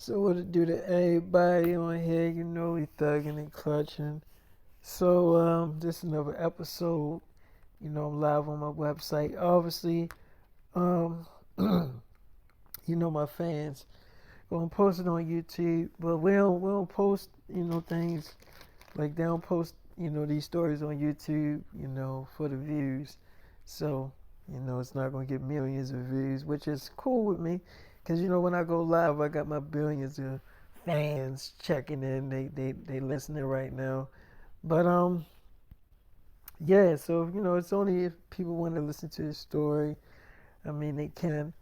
So what it do to everybody on here? You know we thugging and clutching. So this is another episode. You know I'm live on my website. Obviously, um, you know my fans gonna post it on YouTube, but we don't post things like they don't post these stories on YouTube for the views. So it's not gonna get millions of views, which is cool with me, because when I go live, I got my billions of fans checking in. They listening right now. But yeah. So it's only if people want to listen to the story. I mean, they can.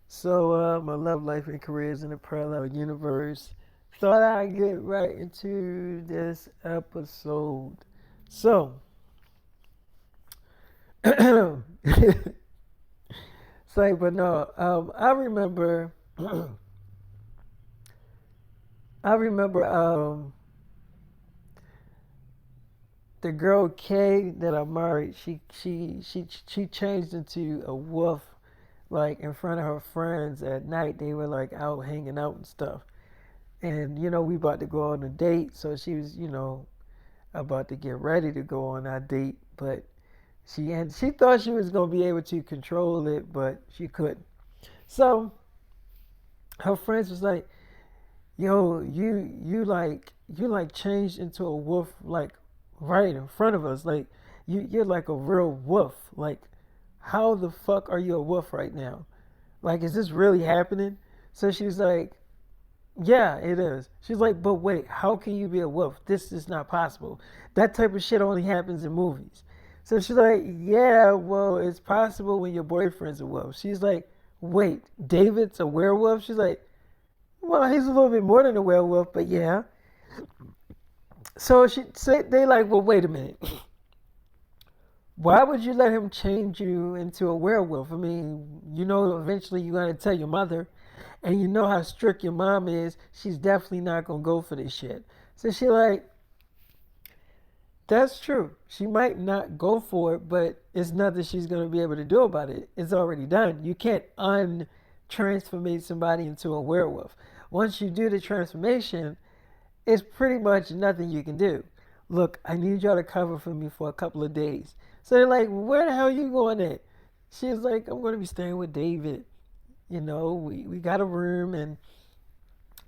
So my love life and career is in a parallel universe. Thought I'd get right into this episode. So, it's like, but no, I remember, I remember the girl Kay that I married. She changed into a wolf, like in front of her friends at night. They were like out hanging out and stuff. And we about to go on a date, so she was about to get ready to go on our date, but she thought she was gonna be able to control it, but she couldn't. So her friends was like, "Yo, you like changed into a wolf like right in front of us. Like you're like a real wolf. Like how the fuck are you a wolf right now? Like is this really happening?" So she was like, "Yeah, it is." She's like, "But wait, how can you be a wolf? This is not possible. That type of shit only happens in movies." So she's like, "Yeah, well, it's possible when your boyfriend's a wolf." She's like, "Wait, David's a werewolf?" She's like, "Well, he's a little bit more than a werewolf, but yeah." So she said, they like, "Well, wait a minute. Why would you let him change you into a werewolf? I mean, eventually you're gonna tell your mother, and you know how strict your mom is. She's definitely not gonna go for this shit." So she like, "That's true. She might not go for it, but it's nothing she's gonna be able to do about it. It's already done. You can't untransformate somebody into a werewolf. Once you do the transformation, it's pretty much nothing you can do. Look, I need y'all to cover for me for a couple of days." So they're like, "Where the hell are you going at?" She's like, "I'm going to be staying with David. We got a room, and,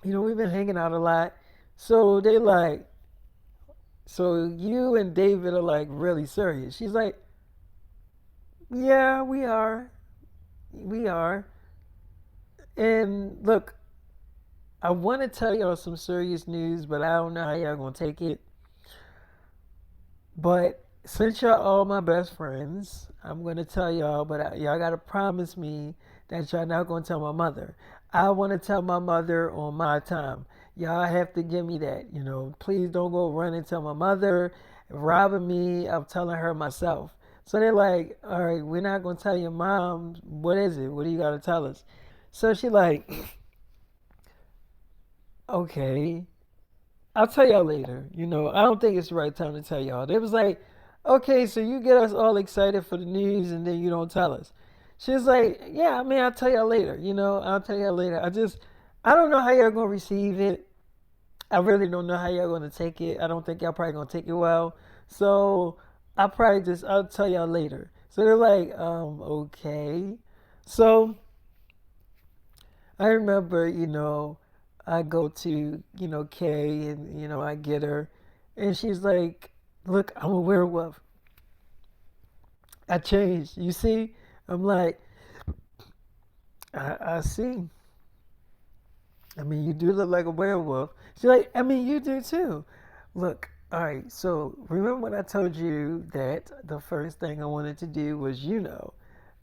we've been hanging out a lot." So they like, "So you and David are like really serious?" She's like, "Yeah, we are. We are." And look, I want to tell y'all some serious news, but I don't know how y'all going to take it. But since y'all all my best friends, I'm gonna tell y'all, but y'all gotta promise me that y'all not gonna tell my mother. I want to tell my mother on my time. Y'all have to give me that. Please don't go run and tell my mother, robbing me. I'm telling her myself. So they're like, "All right, we're not gonna tell your mom. What is it? What do you gotta tell us?" So she like, "Okay, I'll tell y'all later." I don't think it's the right time to tell y'all. They was like, "Okay, so you get us all excited for the news and then you don't tell us." She's like, "Yeah, I mean, I'll tell y'all later. I'll tell y'all later. I don't know how y'all gonna receive it. I really don't know how y'all gonna take it. I don't think y'all probably gonna take it well. So I'll tell y'all later." So they're like, okay. So I remember, I go to, Kay and, I get her. And she's like, "Look, I'm a werewolf. I changed. You see?" I'm like, I see. I mean, you do look like a werewolf." She's like, "I mean, you do too. Look, all right, so remember when I told you that the first thing I wanted to do was,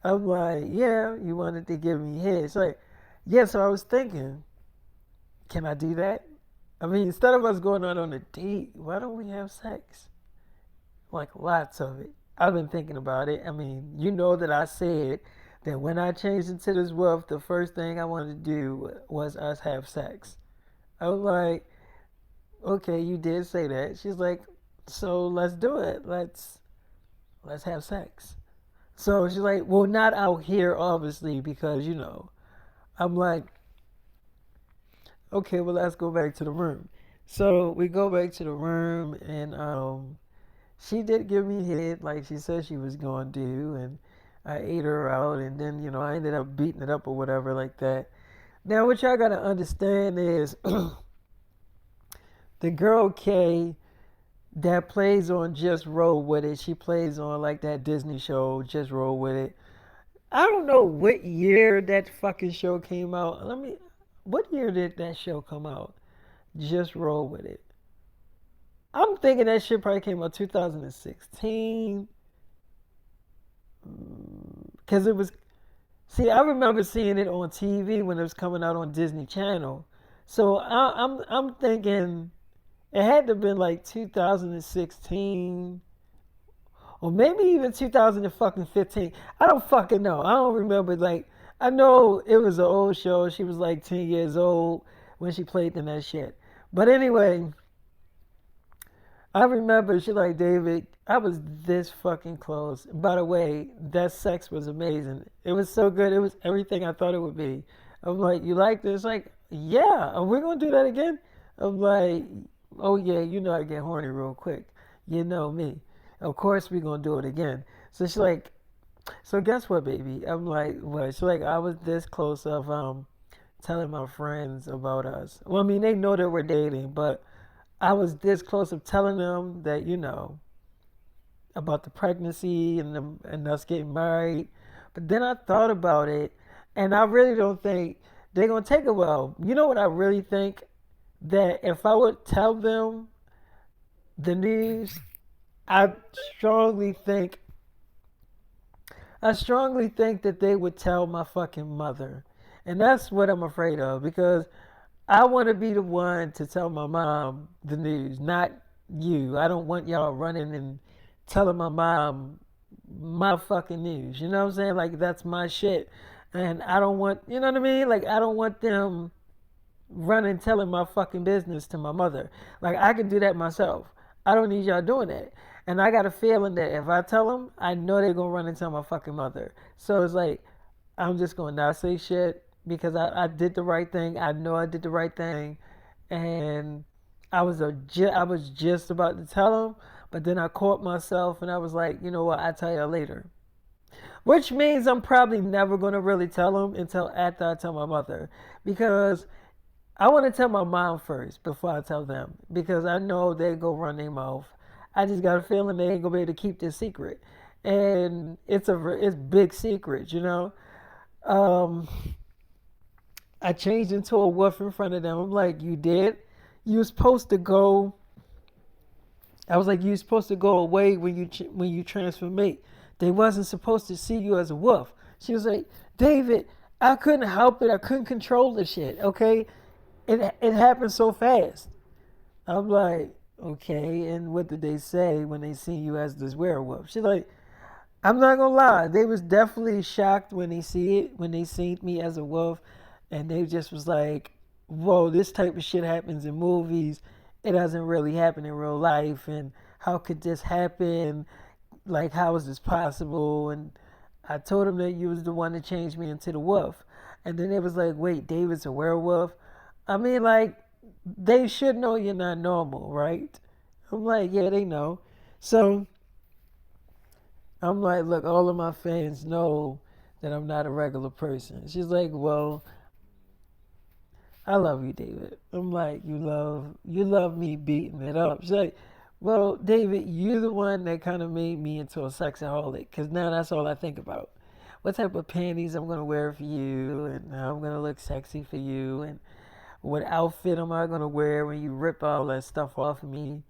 I'm like, "Yeah, you wanted to give me head." It's like, "Yeah, so I was thinking, can I do that? I mean, instead of us going out on a date, why don't we have sex? Like lots of it." I've been thinking about it. I mean, you know that I said that when I changed into this wolf, the first thing I wanted to do was us have sex. I was like, "Okay, you did say that." She's like, "So let's do it. Let's have sex." So she's like, "Well, not out here, obviously, because I'm like, Okay, well, let's go back to the room. So we go back to the room, and she did give me head like she said she was going to do, and I ate her out, and then I ended up beating it up or whatever like that. Now, what y'all gotta understand is the girl K that plays on Just Roll With It. She plays on like that Disney show, Just Roll With It. I don't know what year that fucking show came out. What year did that show come out? Just Roll With It. I'm thinking that shit probably came out 2016. Because it was, see, I remember seeing it on TV when it was coming out on Disney Channel. So I'm thinking it had to have been like 2016 or maybe even 2015. I don't fucking know. I don't remember. Like, I know it was an old show. She was like 10 years old when she played in that shit. But anyway, I remember she like, David, I was this fucking close. By the way, that sex was amazing. It was so good. It was everything I thought it would be. I'm like, you like this? Like, yeah. Are we gonna do that again? I'm like, oh yeah, you know I get horny real quick. You know me. Of course we gonna do it again. So she's like, so guess what, baby? I'm like, what? She's like, I was this close of telling my friends about us. Well, I mean, they know that we're dating, but I was this close of telling them that about the pregnancy and us getting married. But then I thought about it, and I really don't think they're gonna take it well. You know what I really think? That if I would tell them the news, I strongly think I strongly think that they would tell my fucking mother. And that's what I'm afraid of because I want to be the one to tell my mom the news, not you. I don't want y'all running and telling my mom my fucking news. You know what I'm saying? Like, that's my shit. And I don't want, you know what I mean? Like, I don't want them running telling my fucking business to my mother. Like, I can do that myself. I don't need y'all doing that. And I got a feeling that if I tell them, I know they're gonna run and tell my fucking mother. So it's like I'm just gonna not say shit because I did the right thing. I know I did the right thing, and I was just about to tell them, but then I caught myself and I was like, you know what? I'll tell you later. Which means I'm probably never gonna really tell them until after I tell my mother because I want to tell my mom first before I tell them because I know they go run their mouth. I just got a feeling they ain't gonna be able to keep this secret, and it's big secret, you know. Um, I changed into a wolf in front of them. I'm like, you did? You were supposed to go. I was like, you were supposed to go away when you transformate. They wasn't supposed to see you as a wolf. She was like, David, I couldn't help it. I couldn't control the shit. Okay, it happened so fast. I'm like, okay, and what did they say when they see you as this werewolf? She's like, I'm not gonna lie, they was definitely shocked when they seen me as a wolf, and they just was like, whoa, this type of shit happens in movies. It doesn't really happen in real life, and how could this happen? Like, how is this possible? And I told them that you was the one that changed me into the wolf. And then it was like, wait, David's a werewolf? I mean, like, they should know you're not normal, right? I'm like, yeah, they know. So I'm like, look, all of my fans know that I'm not a regular person. She's like, well, I love you, David. I'm like, you love me beating it up. She's like, well, David, you're the one that kind of made me into a sexaholic, because now that's all I think about. What type of panties I'm gonna wear for you, and how I'm gonna look sexy for you, and what outfit am I gonna wear when you rip all that stuff off of me?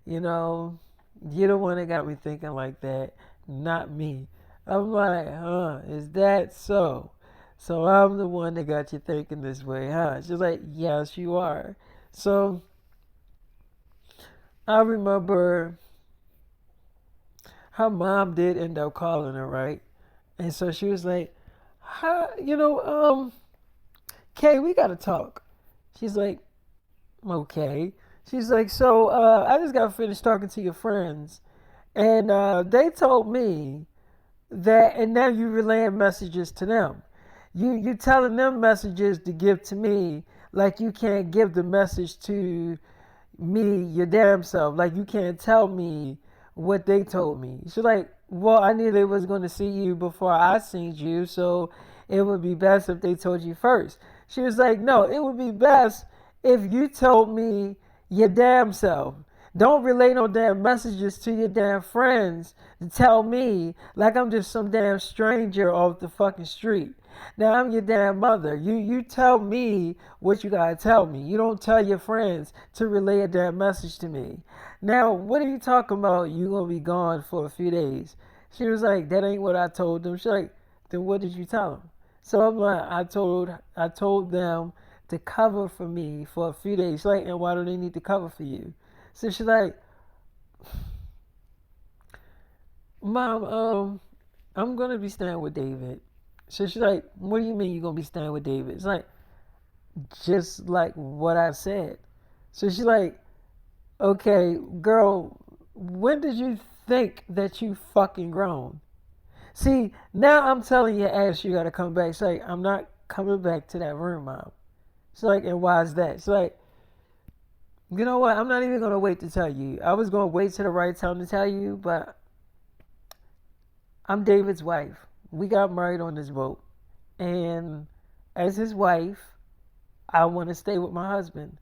You know, you're the one that got me thinking like that, not me. I'm like, huh, is that so? So I'm the one that got you thinking this way, huh? She's like, yes, you are. So I remember her mom did end up calling her, right? And so she was like, hi, Kay, we gotta talk. She's like, okay. She's like, so I just got finished talking to your friends, and they told me that, and now you relaying messages to them. You telling them messages to give to me, like you can't give the message to me, your damn self. Like you can't tell me what they told me. She's like, well, I knew they was gonna see you before I seen you, so it would be best if they told you first. She was like, no, it would be best if you told me your damn self. Don't relay no damn messages to your damn friends to tell me like I'm just some damn stranger off the fucking street. Now I'm your damn mother. You tell me what you gotta tell me. You don't tell your friends to relay a damn message to me. Now what are you talking about? You gonna be gone for a few days? She was like, that ain't what I told them. She's like, then what did you tell them? So I'm like, I told them to cover for me for a few days. She's like, and why do they need to cover for you? So she's like, Mom, I'm gonna be staying with David. So she's like, what do you mean you're gonna be staying with David? It's like, just like what I said. So she's like, okay, girl, when did you think that you fucking grown? See, now I'm telling your ass you gotta come back. She's like, I'm not coming back to that room, Mom. She's like, and why is that? She's like, you know what? I'm not even gonna wait to tell you. I was gonna wait to the right time to tell you, but I'm David's wife. We got married on this boat. And as his wife, I want to stay with my husband.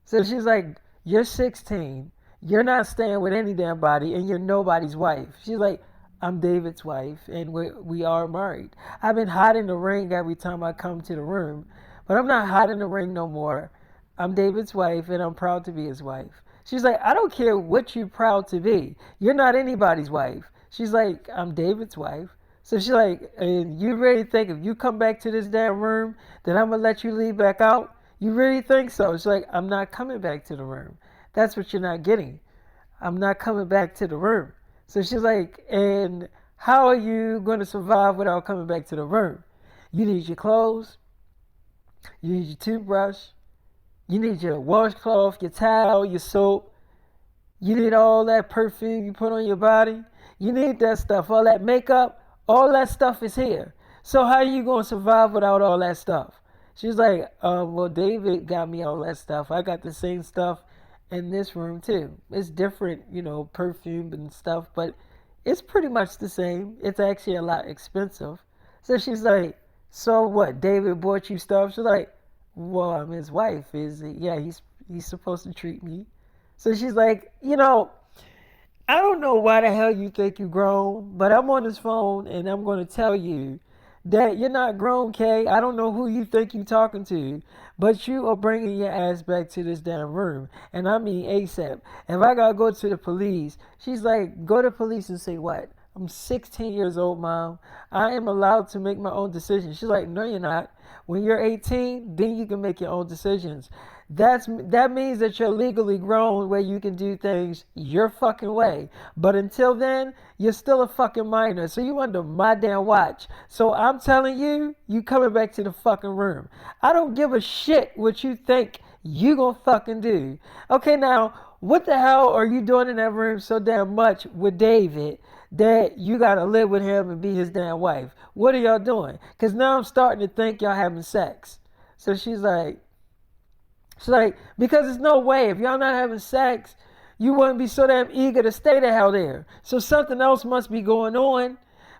So she's like, you're 16. You're not staying with any damn body, and you're nobody's wife. She's like, I'm David's wife, and we are married. I've been hiding the ring every time I come to the room, but I'm not hiding the ring no more. I'm David's wife, and I'm proud to be his wife. She's like, I don't care what you're proud to be. You're not anybody's wife. She's like, I'm David's wife. So she's like, and you really think if you come back to this damn room, that I'm going to let you leave back out? You really think so? She's like, I'm not coming back to the room. That's what you're not getting. I'm not coming back to the room. So she's like, and how are you going to survive without coming back to the room? You need your clothes. You need your toothbrush. You need your washcloth, your towel, your soap. You need all that perfume you put on your body. You need that stuff, all that makeup. All that stuff is here. So how are you going to survive without all that stuff? She's like, well, David got me all that stuff. I got the same stuff in this room too. It's different, perfume and stuff, but it's pretty much the same. It's actually a lot expensive. So she's like, so what? David bought you stuff? She's like, well, I'm his wife. Yeah, he's supposed to treat me. So she's like, I don't know why the hell you think you grown, but I'm on this phone and I'm going to tell you that you're not grown, Kay. I don't know who you think you're talking to, but you are bringing your ass back to this damn room. And I mean ASAP. If I got to go to the police, she's like, go to the police and say what? I'm 16 years old, Mom. I am allowed to make my own decisions. She's like, no, you're not. When you're 18, then you can make your own decisions. That means that you're legally grown where you can do things your fucking way. But until then, you're still a fucking minor. So you under my damn watch. So I'm telling you, you coming back to the fucking room. I don't give a shit what you think you gonna fucking do. Okay, now, what the hell are you doing in that room so damn much with David that you gotta live with him and be his damn wife? What are y'all doing? Because now I'm starting to think y'all having sex. So she's like, because there's no way. If y'all not having sex, you wouldn't be so damn eager to stay the hell there. So something else must be going on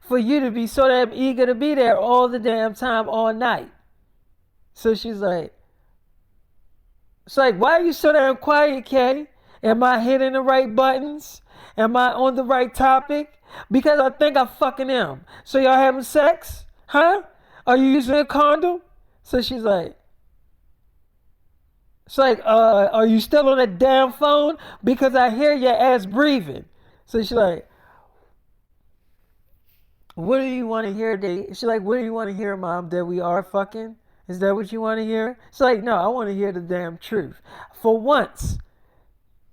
for you to be so damn eager to be there all the damn time, all night. So she's like, why are you so damn quiet, Kay? Am I hitting the right buttons? Am I on the right topic? Because I think I fucking am. So y'all having sex? Huh? Are you using a condom? So she's like, are you still on that damn phone? Because I hear your ass breathing. So she's like, what do you want to hear, Dave? She's like, what do you want to hear, Mom? That we are fucking? Is that what you want to hear? She's like, no, I want to hear the damn truth. For once,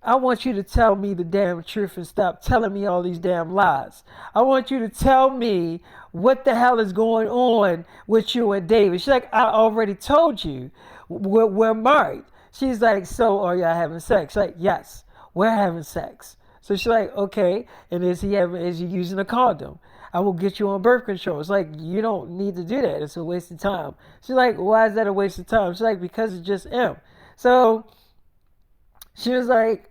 I want you to tell me the damn truth and stop telling me all these damn lies. I want you to tell me what the hell is going on with you and David. She's like, I already told you. We're married. She's like, so are y'all having sex? She's like, yes, we're having sex. So she's like, okay, and is he using a condom? I will get you on birth control. It's like, you don't need to do that. It's a waste of time. She's like, why is that a waste of time? She's like, because it's just M. So she was like,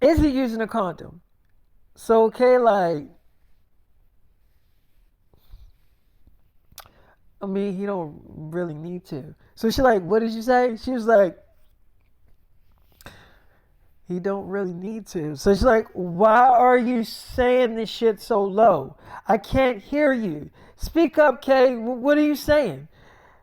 is he using a condom? So okay, like, I mean, he don't really need to. So she like, what did you say? She was like, he don't really need to. So she's like, why are you saying this shit so low? I can't hear you. Speak up, Kay. What are you saying?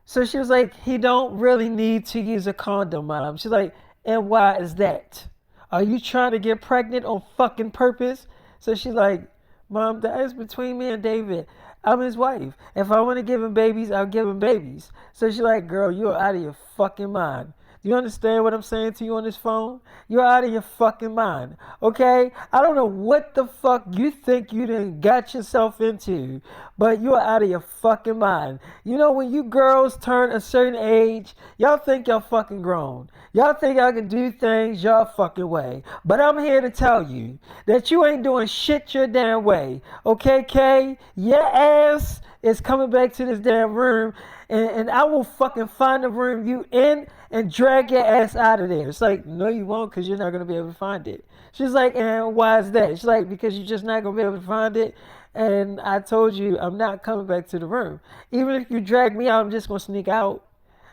So she was like, he don't really need to use a condom, Mom. She's like, and why is that? Are you trying to get pregnant on fucking purpose? So she's like, Mom, that is between me and David. I'm his wife. If I want to give him babies, I'll give him babies. So she's like, girl, you're out of your fucking mind. Do you understand what I'm saying to you on this phone? You're out of your fucking mind, okay? I don't know what the fuck you think you done got yourself into, but you're out of your fucking mind. You know, when you girls turn a certain age, y'all think y'all fucking grown. Y'all think y'all can do things y'all fucking way. But I'm here to tell you that you ain't doing shit your damn way, okay, Kay? Your ass is coming back to this damn room, and I will fucking find the room you in and drag your ass out of there. It's like, no, you won't, because you're not going to be able to find it. She's like, and why is that? She's like, because you're just not going to be able to find it. And I told you, I'm not coming back to the room. Even if you drag me out, I'm just going to sneak out.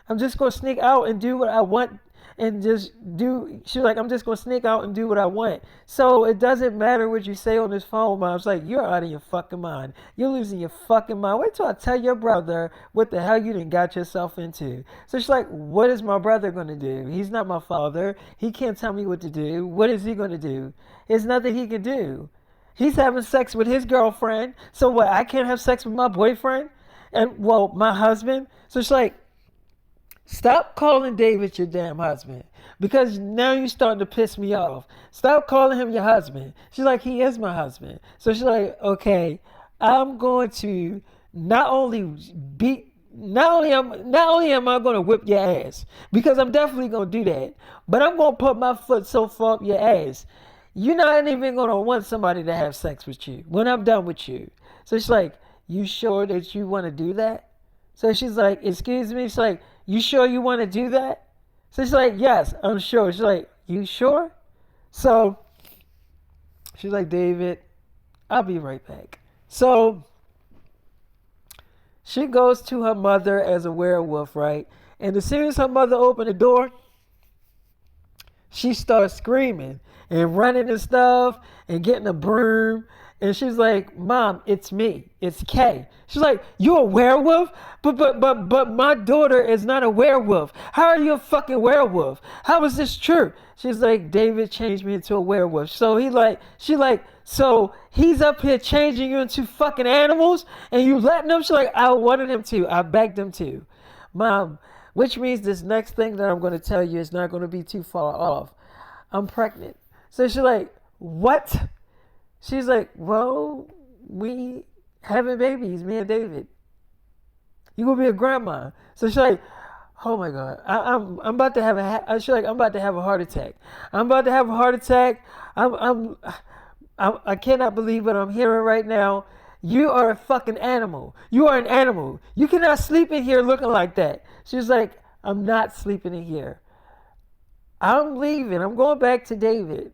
I'm just going to sneak out and do what I want and just do. She's like, I'm just going to sneak out and do what I want. So it doesn't matter what you say on this phone, Mom. It's like, you're out of your fucking mind. You're losing your fucking mind. Wait till I tell your brother what the hell you done got yourself into. So she's like, what is my brother going to do? He's not my father. He can't tell me what to do. What is he going to do? There's nothing he can do. He's having sex with his girlfriend. So what, I can't have sex with my boyfriend? And, well, my husband? So she's like, stop calling David your damn husband, because now you're starting to piss me off. Stop calling him your husband. She's like, he is my husband. So she's like, okay, I'm going to not only beat, not only am I going to whip your ass, because I'm definitely going to do that, but I'm going to put my foot so far up your ass, you're not even going to want somebody to have sex with you when I'm done with you. So she's like, you sure that you want to do that? So she's like, excuse me? She's like, you sure you want to do that? So she's like, yes, I'm sure. She's like, you sure? So she's like, David, I'll be right back. So she goes to her mother as a werewolf, right? And as soon as her mother opened the door, she starts screaming and running and stuff and getting a broom. And she's like, Mom, it's me. It's Kay. She's like, you a werewolf? But my daughter is not a werewolf. How are you a fucking werewolf? How is this true? She's like, David changed me into a werewolf. So so he's up here changing you into fucking animals and you letting him? She's like, I wanted him to. I begged him to. Mom, which means this next thing that I'm going to tell you is not going to be too far off. I'm pregnant. So she's like, what? She's like, well, we having babies, me and David. You gonna be a grandma. So she's like, oh my God, I'm about to have she's like, I'm about to have a heart attack. I'm about to have a heart attack. I cannot believe what I'm hearing right now. You are a fucking animal. You are an animal. You cannot sleep in here looking like that. She's like, I'm not sleeping in here. I'm leaving. I'm going back to David.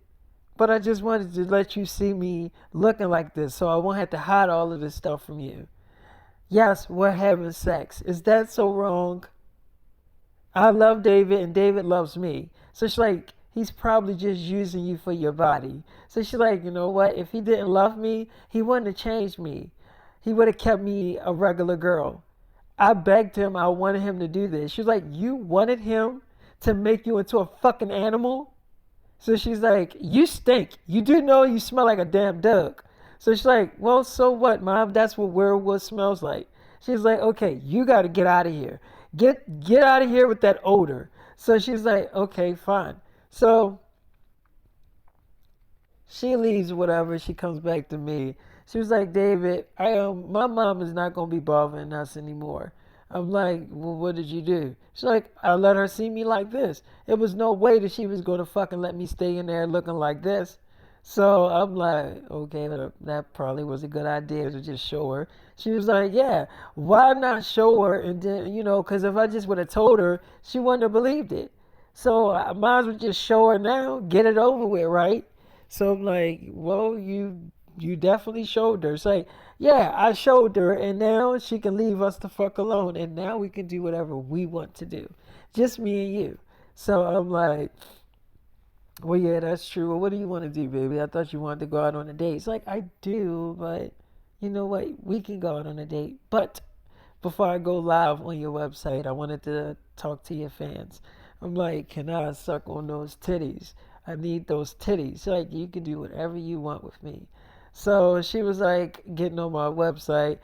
But I just wanted to let you see me looking like this so I won't have to hide all of this stuff from you. Yes, we're having sex. Is that so wrong? I love David and David loves me. So she's like, he's probably just using you for your body. So she's like, you know what? If he didn't love me, he wouldn't have changed me. He would have kept me a regular girl. I begged him. I wanted him to do this. She was like, you wanted him to make you into a fucking animal? So she's like, you stink. You do know you smell like a damn dog. So she's like, well, so what, Mom? That's what werewolf smells like. She's like, okay, you got to get out of here. Get out of here with that odor. So she's like, okay, fine. So she leaves, whatever. She comes back to me. She was like, David, my mom is not going to be bothering us anymore. I'm like, well, what did you do? She's like, I let her see me like this. It was no way that she was going to fucking let me stay in there looking like this. So I'm like, okay, that probably was a good idea to just show her. She was like, yeah, why not show her? And then, because if I just would have told her, she wouldn't have believed it. So I might as well just show her now, get it over with, right? So I'm like, well, you definitely showed her. It's like, yeah, I showed her, and now she can leave us the fuck alone, and now we can do whatever we want to do, just me and you. So I'm like, well, yeah, that's true. Well, what do you want to do, baby? I thought you wanted to go out on a date. It's like, I do, but you know what? We can go out on a date. But before I go live on your website, I wanted to talk to your fans. I'm like, can I suck on those titties? I need those titties. Like, you can do whatever you want with me. So she was like getting on my website,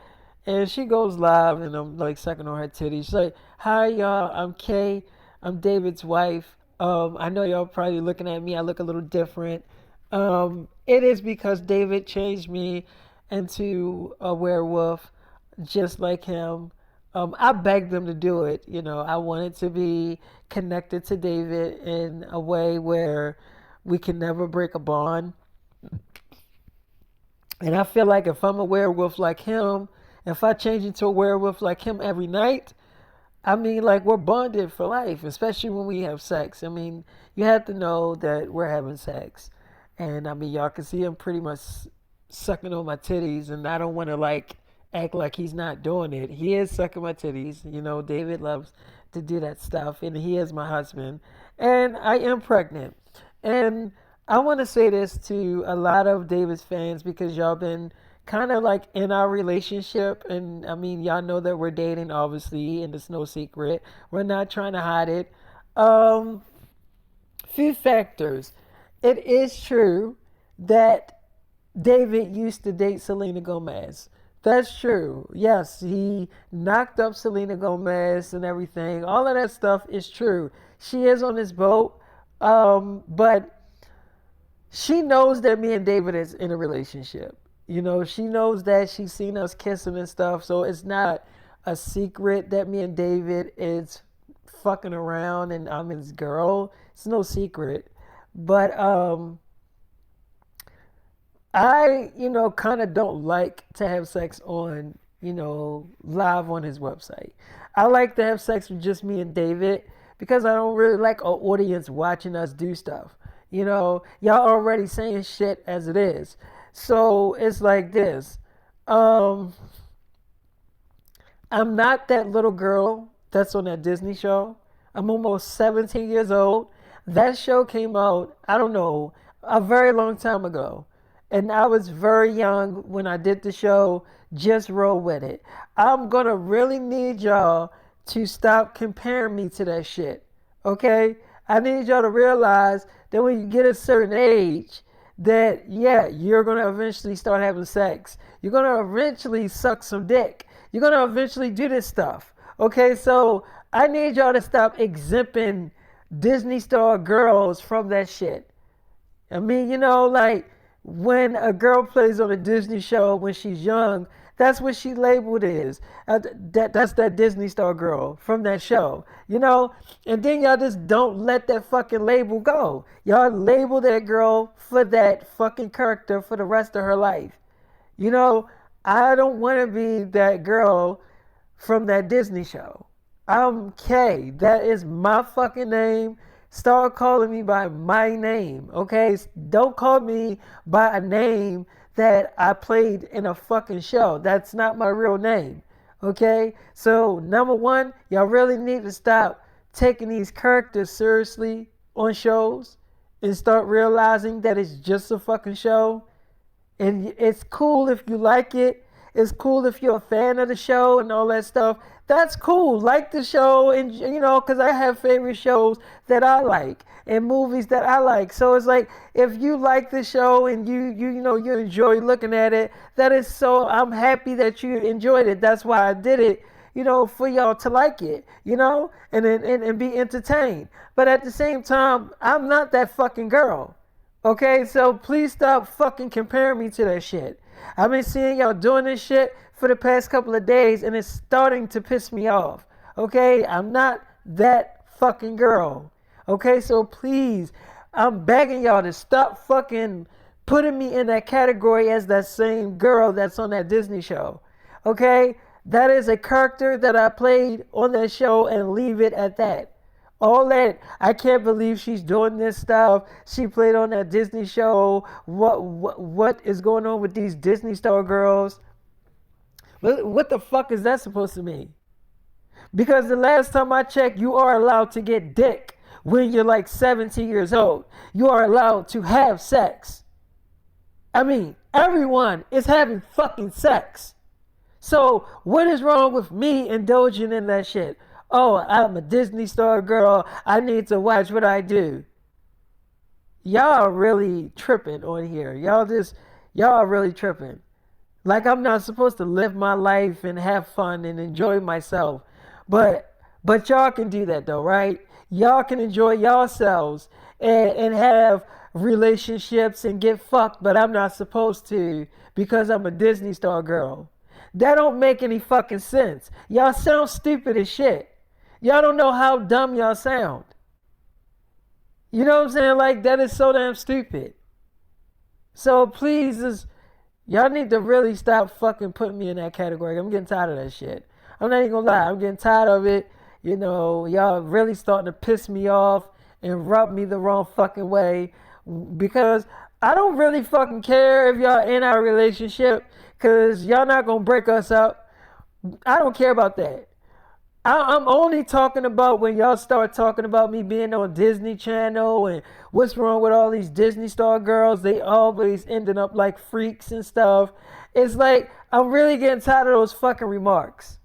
and she goes live, and I'm like sucking on her titties. She's like, hi, y'all. I'm Kay. I'm David's wife. I know y'all probably looking at me. I look a little different. It is because David changed me into a werewolf just like him. I begged them to do it. I wanted to be connected to David in a way where we can never break a bond. And I feel like if I'm a werewolf like him, if I change into a werewolf like him every night, I mean, like, we're bonded for life, especially when we have sex. I mean, you have to know that we're having sex. And I mean, y'all can see him pretty much sucking on my titties, and I don't want to, like, act like he's not doing it. He is sucking my titties. David loves to do that stuff, and he is my husband. And I am pregnant. And I want to say this to a lot of David's fans because y'all been kind of like in our relationship. And I mean, y'all know that we're dating, obviously, and it's no secret. We're not trying to hide it. Um, Few factors. It is true that David used to date Selena Gomez. That's true. Yes, he knocked up Selena Gomez and everything. All of that stuff is true. She is on his boat. But she knows that me and David is in a relationship. She knows that she's seen us kissing and stuff. So it's not a secret that me and David is fucking around and I'm his girl. It's no secret. But I, kind of don't like to have sex on, live on his website. I like to have sex with just me and David because I don't really like an audience watching us do stuff. Y'all already saying shit as it is. So it's like this. Um, I'm not that little girl that's on that Disney show. I'm almost 17 years old. That show came out, I don't know, a very long time ago. And I was very young when I did the show. Just roll with it. I'm going to really need y'all to stop comparing me to that shit. Okay? I need y'all to realize that when you get a certain age, that yeah, you're gonna eventually start having sex. You're gonna eventually suck some dick. You're gonna eventually do this stuff. Okay, so I need y'all to stop exempting Disney star girls from that shit. I mean, like when a girl plays on a Disney show when she's young, that's what she labeled is. That's that Disney star girl from that show, And then y'all just don't let that fucking label go. Y'all label that girl for that fucking character for the rest of her life. You know, I don't want to be that girl from that Disney show. I'm Kay. That is my fucking name. Start calling me by my name, okay? Don't call me by a name that I played in a fucking show. That's not my real name, okay? So, number one, y'all really need to stop taking these characters seriously on shows and start realizing that it's just a fucking show. And it's cool if you like it. It's cool if you're a fan of the show and all that stuff. That's cool. Like the show, and because I have favorite shows that I like and movies that I like. So it's like if you like the show and you enjoy looking at it, that is so. I'm happy that you enjoyed it. That's why I did it. For y'all to like it, and be entertained. But at the same time, I'm not that fucking girl. Okay, so please stop fucking comparing me to that shit. I've been seeing y'all doing this shit for the past couple of days and it's starting to piss me off. Okay, I'm not that fucking girl. Okay, so please, I'm begging y'all to stop fucking putting me in that category as that same girl that's on that Disney show. Okay? That is a character that I played on that show, and leave it at that. All that, I can't believe she's doing this stuff. She played on that Disney show. What is going on with these Disney Star girls? What the fuck is that supposed to mean? Because the last time I checked, you are allowed to get dick when you're like 17 years old. You are allowed to have sex. I mean, everyone is having fucking sex. So what is wrong with me indulging in that shit? Oh, I'm a Disney Star girl. I need to watch what I do. Y'all are really tripping on here. Y'all are really tripping. Like I'm not supposed to live my life and have fun and enjoy myself. But y'all can do that though, right? Y'all can enjoy yourselves and have relationships and get fucked, but I'm not supposed to because I'm a Disney Star girl. That don't make any fucking sense. Y'all sound stupid as shit. Y'all don't know how dumb y'all sound. You know what I'm saying? Like, that is so damn stupid. So please, y'all need to really stop fucking putting me in that category. I'm getting tired of that shit. I'm not even gonna lie. I'm getting tired of it. You know, y'all really starting to piss me off and rub me the wrong fucking way. Because I don't really fucking care if y'all in our relationship. Because y'all not gonna break us up. I don't care about that. I'm only talking about when y'all start talking about me being on Disney Channel and what's wrong with all these Disney Star girls. They always ending up like freaks and stuff. It's like, I'm really getting tired of those fucking remarks.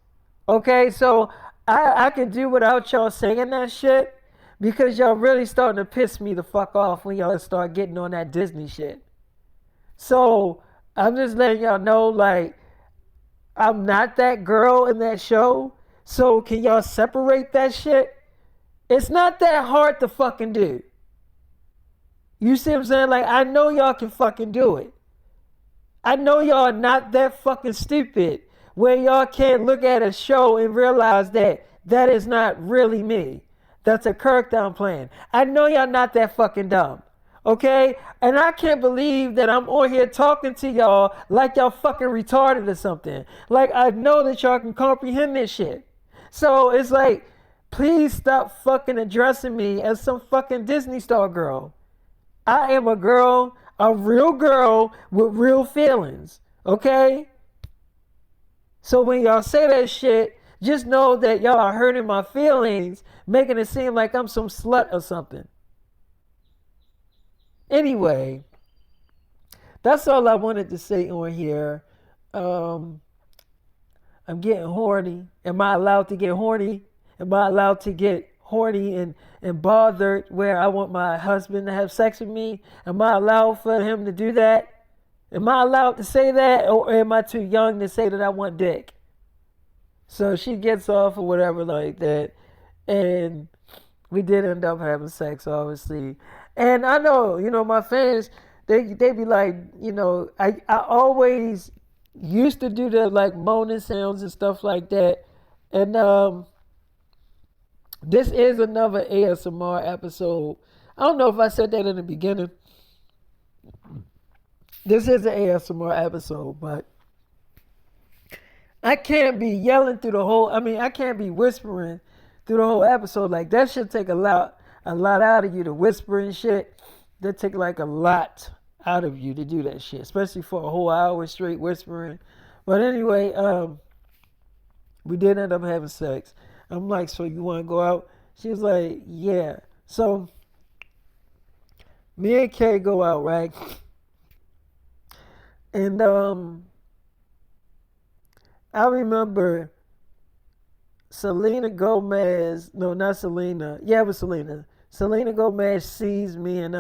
Okay, so I can do without y'all saying that shit because y'all really starting to piss me the fuck off when y'all start getting on that Disney shit. So I'm just letting y'all know, like, I'm not that girl in that show. So can y'all separate that shit? It's not that hard to fucking do. You see what I'm saying? Like, I know y'all can fucking do it. I know y'all are not that fucking stupid where y'all can't look at a show and realize that that is not really me. That's a character I'm playing. I know y'all not that fucking dumb. Okay? And I can't believe that I'm on here talking to y'all like y'all fucking retarded or something. Like, I know that y'all can comprehend this shit. So it's like, please stop fucking addressing me as some fucking Disney Star girl. I am a girl, a real girl with real feelings. Okay? So when y'all say that shit, just know that y'all are hurting my feelings, making it seem like I'm some slut or something. Anyway, that's all I wanted to say on here. I'm getting horny. Am I allowed to get horny? Am I allowed to get horny and bothered where I want my husband to have sex with me? Am I allowed for him to do that? Am I allowed to say that? Or am I too young to say that I want dick? So she gets off or whatever like that. And we did end up having sex, obviously. And I know, you know, my fans, they be like, you know, I always used to do the like moaning sounds and stuff like that. And this is another ASMR episode. I don't know if I said that in the beginning. This is an ASMR episode, but I can't be yelling through the whole, I can't be whispering through the whole episode. Like, that should take a lot out of you to whisper and shit. That take like a lot out of you to do that shit, especially for a whole hour straight whispering. But anyway, we did end up having sex. I'm like, so you want to go out? She was like, yeah. So me and Kay go out, right? And I remember Selena Gomez, no, not Selena. Yeah, it was Selena. Selena Gomez sees me and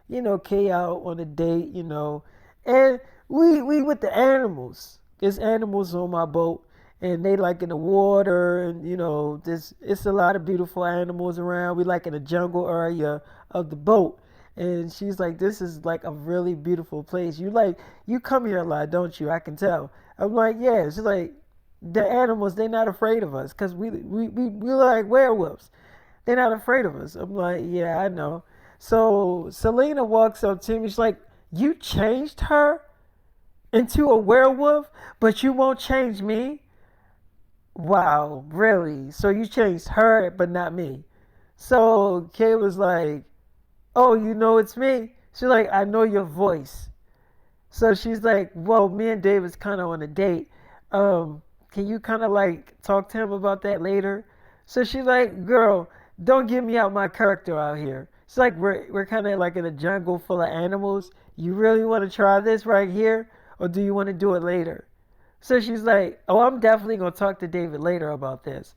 you know, Kay out on a date, you know. And we with the animals. There's animals on my boat and they like in the water and you know, it's a lot of beautiful animals around. We like in the jungle area of the boat. And she's like, this is like a really beautiful place. You come here a lot, don't you? I can tell. I'm like, yeah. She's like, the animals, they're not afraid of us because we like werewolves. They're not afraid of us. I'm like, yeah, I know. So Selena walks up to me. She's like, You changed her into a werewolf, but you won't change me? Wow, really? So you changed her, but not me. So Kay was like, oh, you know it's me? She's like, I know your voice. So she's like, well, me and David's kind of on a date. Um, can you kind of like talk to him about that later? So she's like, girl, don't get me out my character out here. It's like we're kind of like in a jungle full of animals. You really want to try this right here, or do you want to do it later? So she's like, oh, I'm definitely gonna talk to David later about this.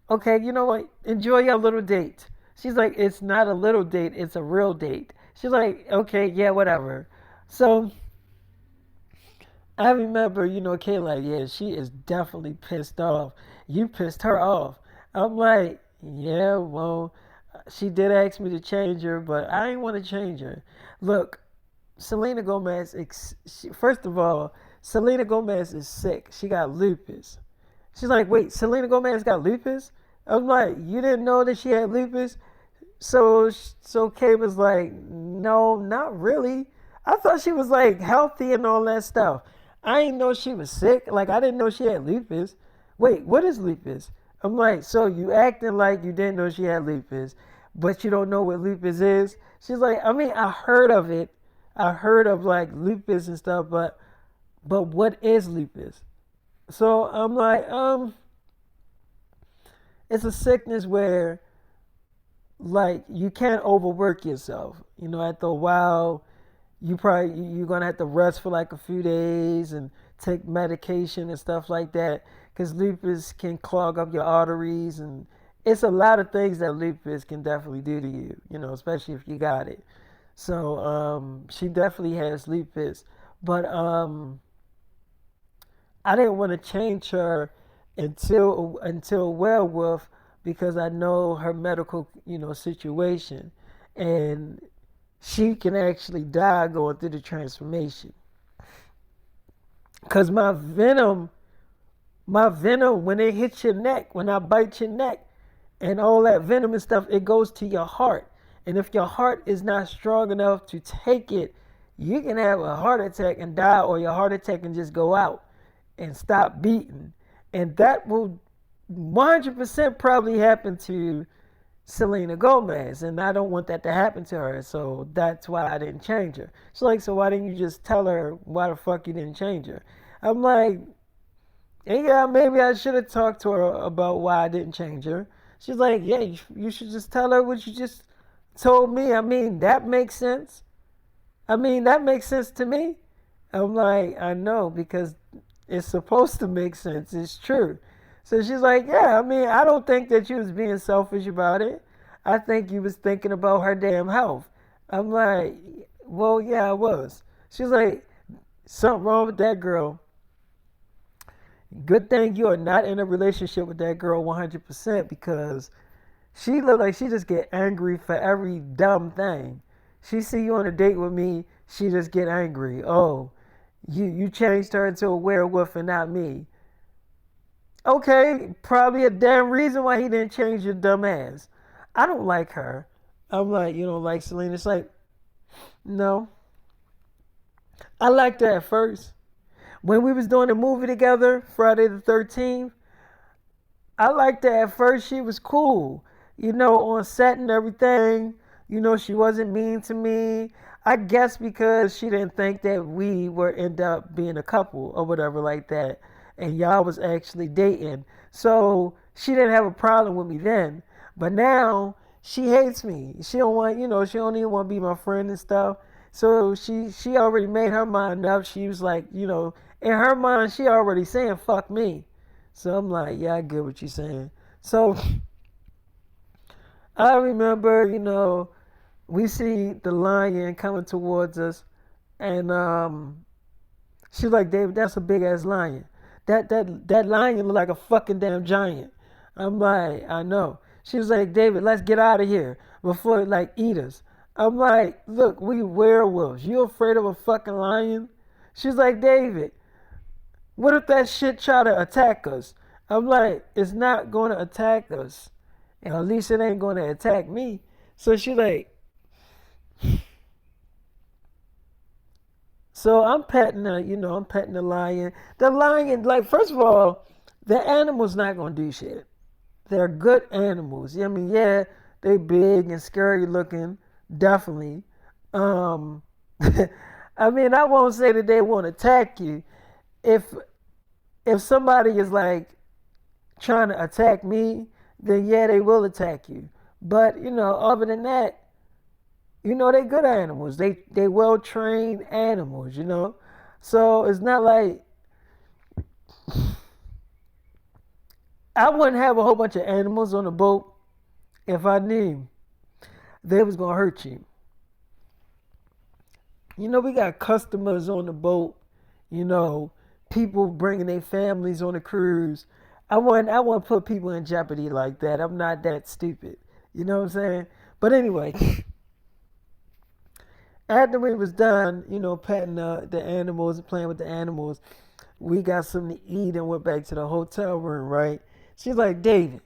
Okay, you know what? Enjoy your little date. She's like, it's not a little date, it's a real date. She's like, okay, yeah, whatever. So I remember, Kay like, yeah, she is definitely pissed off. You pissed her off. I'm like, yeah, well, she did ask me to change her, but I ain't want to change her. Look, Selena Gomez, first of all, Selena Gomez is sick. She got lupus. She's like, wait, Selena Gomez got lupus? I'm like, you didn't know that she had lupus? So Kay was like, no, not really. I thought she was like healthy and all that stuff. I didn't know she was sick. Like I didn't know she had lupus. Wait, what is lupus? I'm like, so you acting like you didn't know she had lupus, but you don't know what lupus is? She's like, I mean, I heard of it. I heard of like lupus and stuff, but what is lupus? So I'm like, it's a sickness where like you can't overwork yourself. After a while, you're gonna have to rest for like a few days and take medication and stuff like that because lupus can clog up your arteries and it's a lot of things that lupus can definitely do to you. Especially if you got it. So she definitely has lupus, but I didn't want to change her until werewolf because I know her medical situation, and she can actually die going through the transformation. Cause my venom when it hits your neck, when I bite your neck, and all that venom and stuff, it goes to your heart. And if your heart is not strong enough to take it, you can have a heart attack and die, or your heart attack can just go out and stop beating. And that will 100% probably happen to Selena Gomez. And I don't want that to happen to her. So that's why I didn't change her. She's like, so why didn't you just tell her why the fuck you didn't change her? I'm like, yeah, maybe I should have talked to her about why I didn't change her. She's like, yeah, you should just tell her what you just told me. I mean, that makes sense. I mean, that makes sense to me. I'm like, I know because it's supposed to make sense. It's true. So she's like, yeah, I mean, I don't think that you was being selfish about it. I think you was thinking about her damn health. I'm like, well, yeah, I was. She's like, something wrong with that girl. Good thing you are not in a relationship with that girl 100% because she look like she just get angry for every dumb thing. She see you on a date with me, she just get angry. Oh, you changed her into a werewolf and not me. Okay, probably a damn reason why he didn't change your dumb ass. I don't like her. I'm like, you don't like Selena? It's like, no. I liked her at first. When we was doing the movie together, Friday the 13th, I liked her at first. She was cool. On set and everything. She wasn't mean to me. I guess because she didn't think that we would end up being a couple or whatever like that. And y'all was actually dating. So she didn't have a problem with me then. But now she hates me. She don't want, she don't even want to be my friend and stuff. So she already made her mind up. She was like, in her mind, she already saying fuck me. So I'm like, yeah, I get what you're saying. So I remember, we see the lion coming towards us, and she's like, David, that's a big ass lion. That lion look like a fucking damn giant. I'm like, I know. She was like, David, let's get out of here before it like eat us. I'm like, look, we werewolves. You afraid of a fucking lion? She's like, David, what if that shit try to attack us? I'm like, it's not going to attack us. And at least it ain't going to attack me. So she's like, So I'm petting the lion. The lion, like, first of all, the animal's not gonna do shit. They're good animals. I mean, yeah, they big and scary looking, definitely. Um, I mean, I won't say that they won't attack you. If if somebody is like trying to attack me, then yeah, they will attack you. But other than that, they good animals. They well trained animals. So it's not like I wouldn't have a whole bunch of animals on the boat if I knew they was gonna hurt you. We got customers on the boat. You know, people bringing their families on the cruise. I wouldn't put people in jeopardy like that. I'm not that stupid. You know what I'm saying? But anyway, after we was done, petting the animals, playing with the animals, we got something to eat and went back to the hotel room. Right? She's like, David,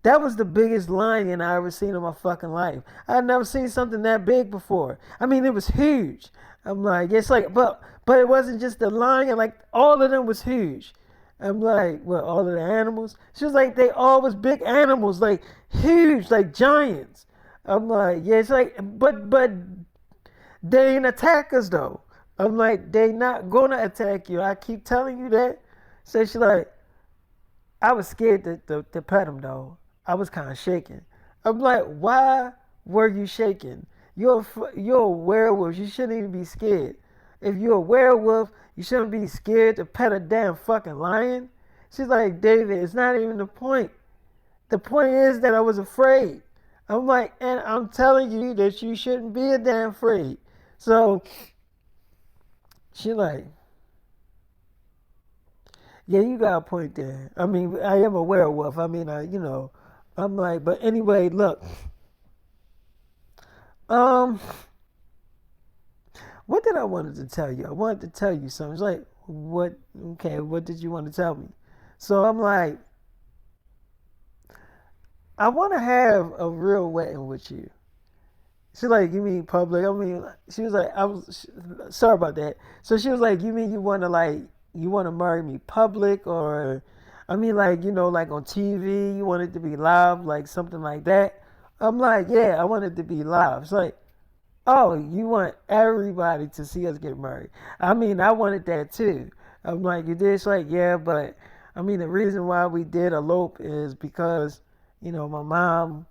that was the biggest lion I ever seen in my fucking life. I had never seen something that big before. I mean, it was huge. I'm like, it's like, but it wasn't just the lion. Like all of them was huge. I'm like, what? All of the animals? She was like, they all was big animals, like huge, like giants. I'm like, yeah. It's like, but they ain't attack us though. I'm like, they not gonna attack you. I keep telling you that. So she like, I was scared to pet him though. I was kind of shaking. I'm like, why were you shaking? You're a werewolf. You shouldn't even be scared. If you're a werewolf, you shouldn't be scared to pet a damn fucking lion. She's like, David, it's not even the point. The point is that I was afraid. I'm like, and I'm telling you that you shouldn't be a damn afraid. So she like, yeah, you got a point there. I mean, I am a werewolf. I mean, I'm like, but anyway, look, um, what did I wanted to tell you? I wanted to tell you something. It's like, what? Okay, what did you want to tell me? So I'm like, I want to have a real wedding with you. She's like, you mean public? I mean, she was like, sorry about that. So she was like, you mean you want to marry me public or, I mean, like, like on TV, you want it to be live, like something like that. I'm like, yeah, I want it to be live. It's like, oh, you want everybody to see us get married. I mean, I wanted that too. I'm like, you did? She's like, yeah, but I mean, the reason why we did elope is because, my mom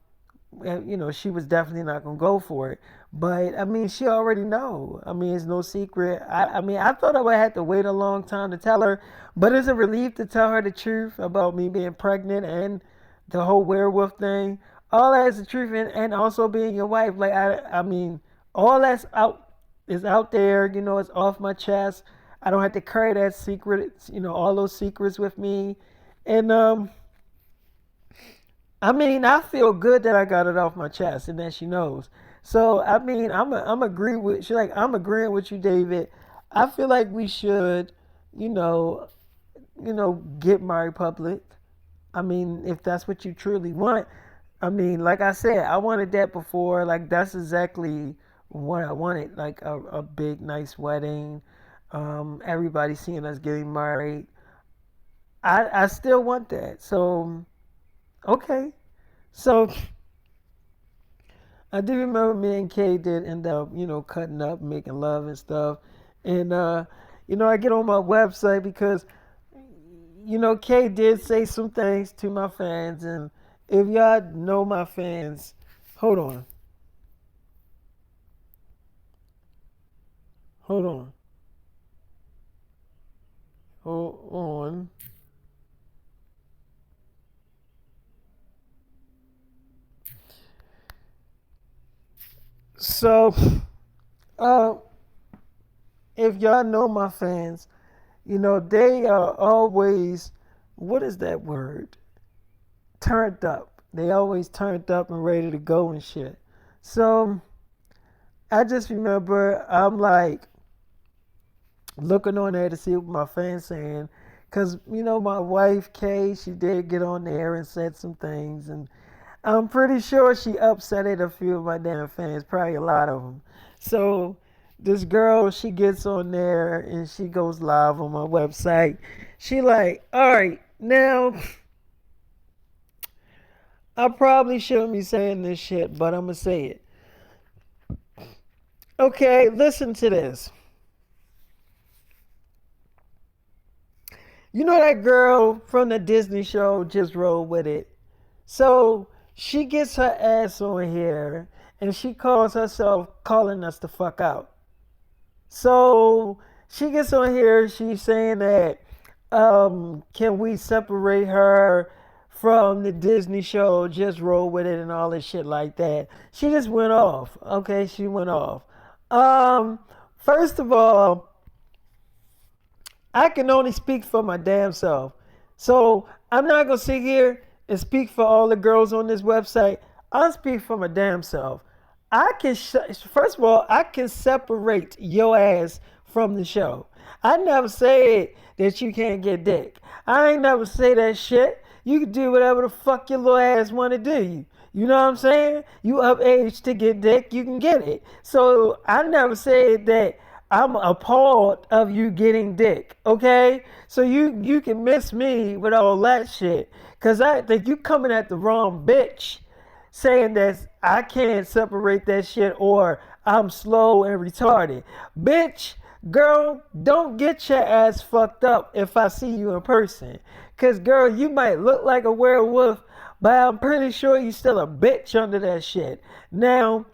she was definitely not gonna go for it. But I mean, she already know. I mean, it's no secret. I mean, I thought I would have to wait a long time to tell her, but it's a relief to tell her the truth about me being pregnant and the whole werewolf thing. All that's the truth, and also being your wife. Like I mean, all that's out is out there. It's off my chest. I don't have to carry that secret. All those secrets with me, and I mean, I feel good that I got it off my chest and that she knows. So, I mean, I'm agreeing with she like I'm agreeing with you, David. I feel like we should, you know, get married public. I mean, if that's what you truly want. I mean, like I said, I wanted that before. Like that's exactly what I wanted. Like a big, nice wedding. Everybody seeing us getting married. I still want that. So okay. So I do remember me and Kay did end up, cutting up, making love and stuff. And I get on my website because, Kay did say some things to my fans. And if y'all know my fans, hold on, hold on, hold on. So, uh, if y'all know my fans, they are always, what is that word? Turned up. They always turned up and ready to go and shit. So I just remember I'm like looking on there to see what my fans saying, cause my wife Kay, she did get on there and said some things, and I'm pretty sure she upsetted a few of my damn fans, probably a lot of them. So this girl, she gets on there and she goes live on my website. She like, all right, now I probably shouldn't be saying this shit, but I'm gonna say it. Okay, listen to this. You know that girl from the Disney show just rolled with it. So she gets her ass on here and she calls herself calling us the fuck out. So she gets on here, she's saying that can we separate her from the Disney show, just roll with it and all this shit like that. She just went off. Okay, she went off. Um, First of all, I can only speak for my damn self. So I'm not gonna sit here and speak for all the girls on this website. I'll speak for my damn self. First of all, I can separate your ass from the show. I never said that you can't get dick. I ain't never say that shit. You can do whatever the fuck your little ass want to do. You know what I'm saying? You up age to get dick, you can get it. So I never said that I'm appalled of you getting dick. Okay? So you can miss me with all that shit. Cause I think you coming at the wrong bitch saying that I can't separate that shit or I'm slow and retarded. Bitch, girl, don't get your ass fucked up if I see you in person. Cause girl, you might look like a werewolf, but I'm pretty sure you still a bitch under that shit. Now,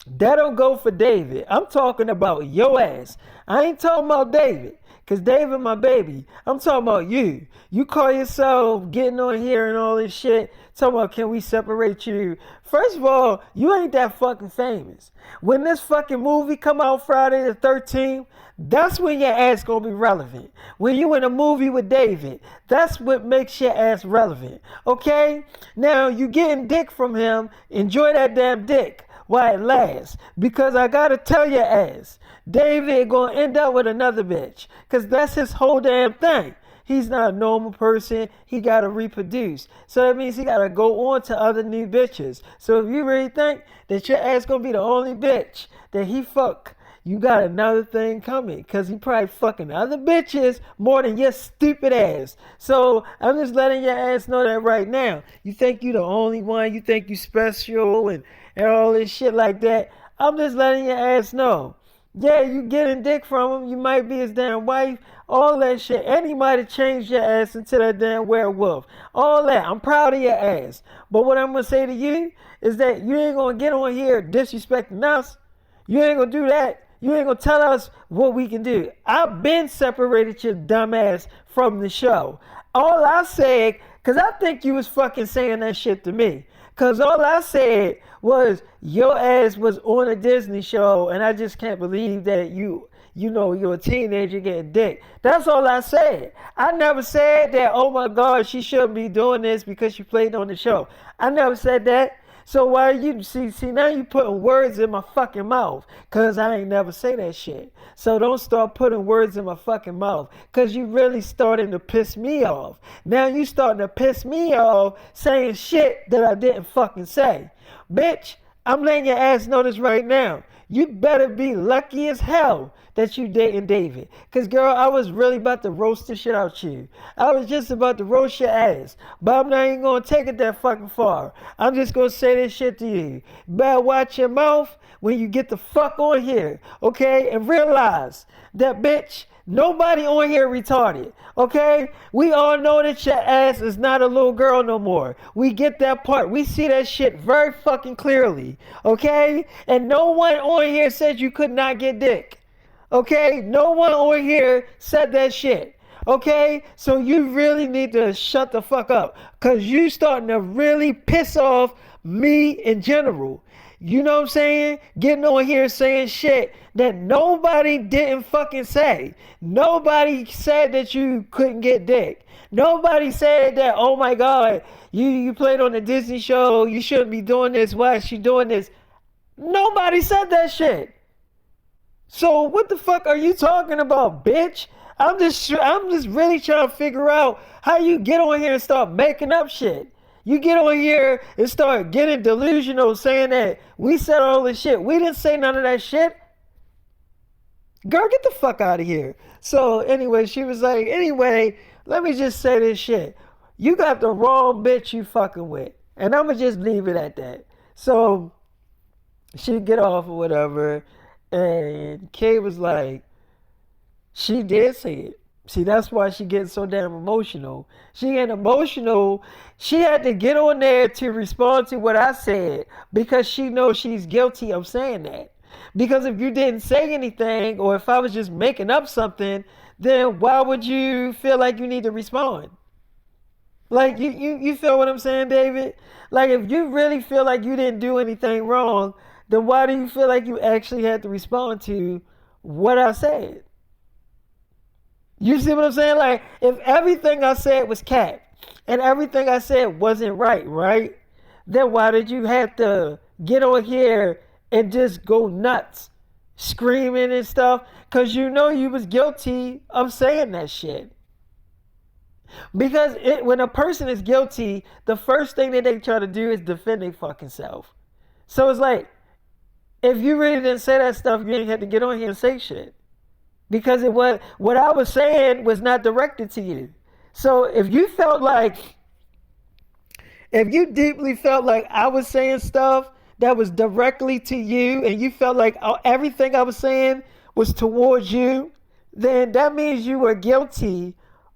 that don't go for David. I'm talking about your ass. I ain't talking about David. Cause David my baby. I'm talking about you. You call yourself getting on here and all this shit. Talking about can we separate you? First of all, you ain't that fucking famous. When this fucking movie come out Friday the 13th, that's when your ass gonna be relevant. When you in a movie with David, that's what makes your ass relevant. Okay? Now you getting dick from him. Enjoy that damn dick while it lasts. Because I gotta tell your ass, David gonna end up with another bitch. Cause that's his whole damn thing. He's not a normal person. He gotta reproduce. So that means he gotta go on to other new bitches. So if you really think that your ass gonna be the only bitch that he fuck, you got another thing coming. Cause he probably fucking other bitches more than your stupid ass. So I'm just letting your ass know that right now. You think you the only one, you think you special and all this shit like that. I'm just letting your ass know. Yeah, you getting dick from him. You might be his damn wife. All that shit. And he might have changed your ass into that damn werewolf. All that. I'm proud of your ass. But what I'm going to say to you is that you ain't going to get on here disrespecting us. You ain't going to do that. You ain't going to tell us what we can do. I've been separated your dumb ass from the show. All I said, because I think you was fucking saying that shit to me. Because all I said was your ass was on a Disney show and I just can't believe that you're a teenager getting dick. That's all I said. I never said that, oh my God, she shouldn't be doing this because she played on the show. I never said that. So why you see now you putting words in my fucking mouth cause I ain't never say that shit. So don't start putting words in my fucking mouth cause you really starting to piss me off. Now you starting to piss me off saying shit that I didn't fucking say. Bitch, I'm letting your ass know this right now. You better be lucky as hell that you dating David. Cause girl, I was really about to roast the shit out you. I was just about to roast your ass. But I'm not even gonna take it that fucking far. I'm just gonna say this shit to you. Better watch your mouth when you get the fuck on here. Okay? And realize that bitch, nobody on here retarded. Okay? We all know that your ass is not a little girl no more. We get that part. We see that shit very fucking clearly. Okay? And no one on here said you could not get dick. Okay? No one on here said that shit. Okay? So you really need to shut the fuck up. Cause you starting to really piss off me in general. You know what I'm saying? Getting on here saying shit that nobody didn't fucking say. Nobody said that you couldn't get dick. Nobody said that, oh my God, you played on the Disney show, you shouldn't be doing this, why is she doing this? Nobody said that shit. So what the fuck are you talking about, bitch? I'm just really trying to figure out how you get on here and start making up shit. You get on here and start getting delusional saying that we said all this shit. We didn't say none of that shit. Girl, get the fuck out of here. So anyway, she was like, anyway, let me just say this shit. You got the wrong bitch you fucking with. And I'ma just leave it at that. So she get off or whatever. And Kay was like, she did say it. See, that's why she gets so damn emotional. She getting emotional. She had to get on there to respond to what I said because she knows she's guilty of saying that. Because if you didn't say anything or if I was just making up something, then why would you feel like you need to respond? Like you feel what I'm saying, David? Like if you really feel like you didn't do anything wrong, then why do you feel like you actually had to respond to what I said? You see what I'm saying? Like, if everything I said was cat and everything I said wasn't right, right? Then why did you have to get on here and just go nuts, screaming and stuff? Because you know you was guilty of saying that shit. Because when a person is guilty, the first thing that they try to do is defend their fucking self. So it's like, if you really didn't say that stuff, you didn't have to get on here and say shit. Because it was what I was saying was not directed to you. So if you deeply felt like I was saying stuff that was directly to you and you felt like everything I was saying was towards you, then that means you were guilty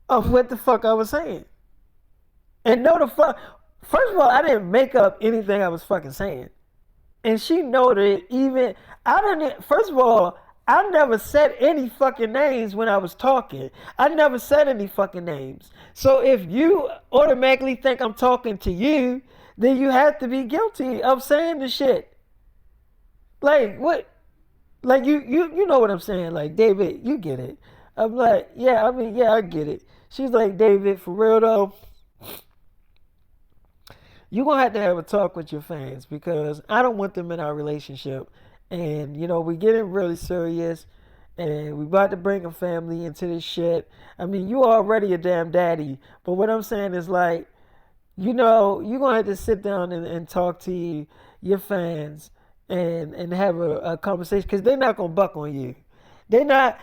of what the fuck I was saying. And no the fuck, first of all, I didn't make up anything I was fucking saying. And she know that even, I didn't, first of all, I never said any fucking names when I was talking. I never said any fucking names. So if you automatically think I'm talking to you, then you have to be guilty of saying the shit. Like what? Like you know what I'm saying? Like David, you get it. I'm like, yeah, I mean, yeah, I get it. She's like, David, for real though, you're gonna have to have a talk with your fans because I don't want them in our relationship. And you know, we're getting really serious and we about to bring a family into this shit. I mean, you already a damn daddy. But what I'm saying is like, you know, you're gonna have to sit down and talk to your fans and have a conversation because they're not gonna buck on you. They're not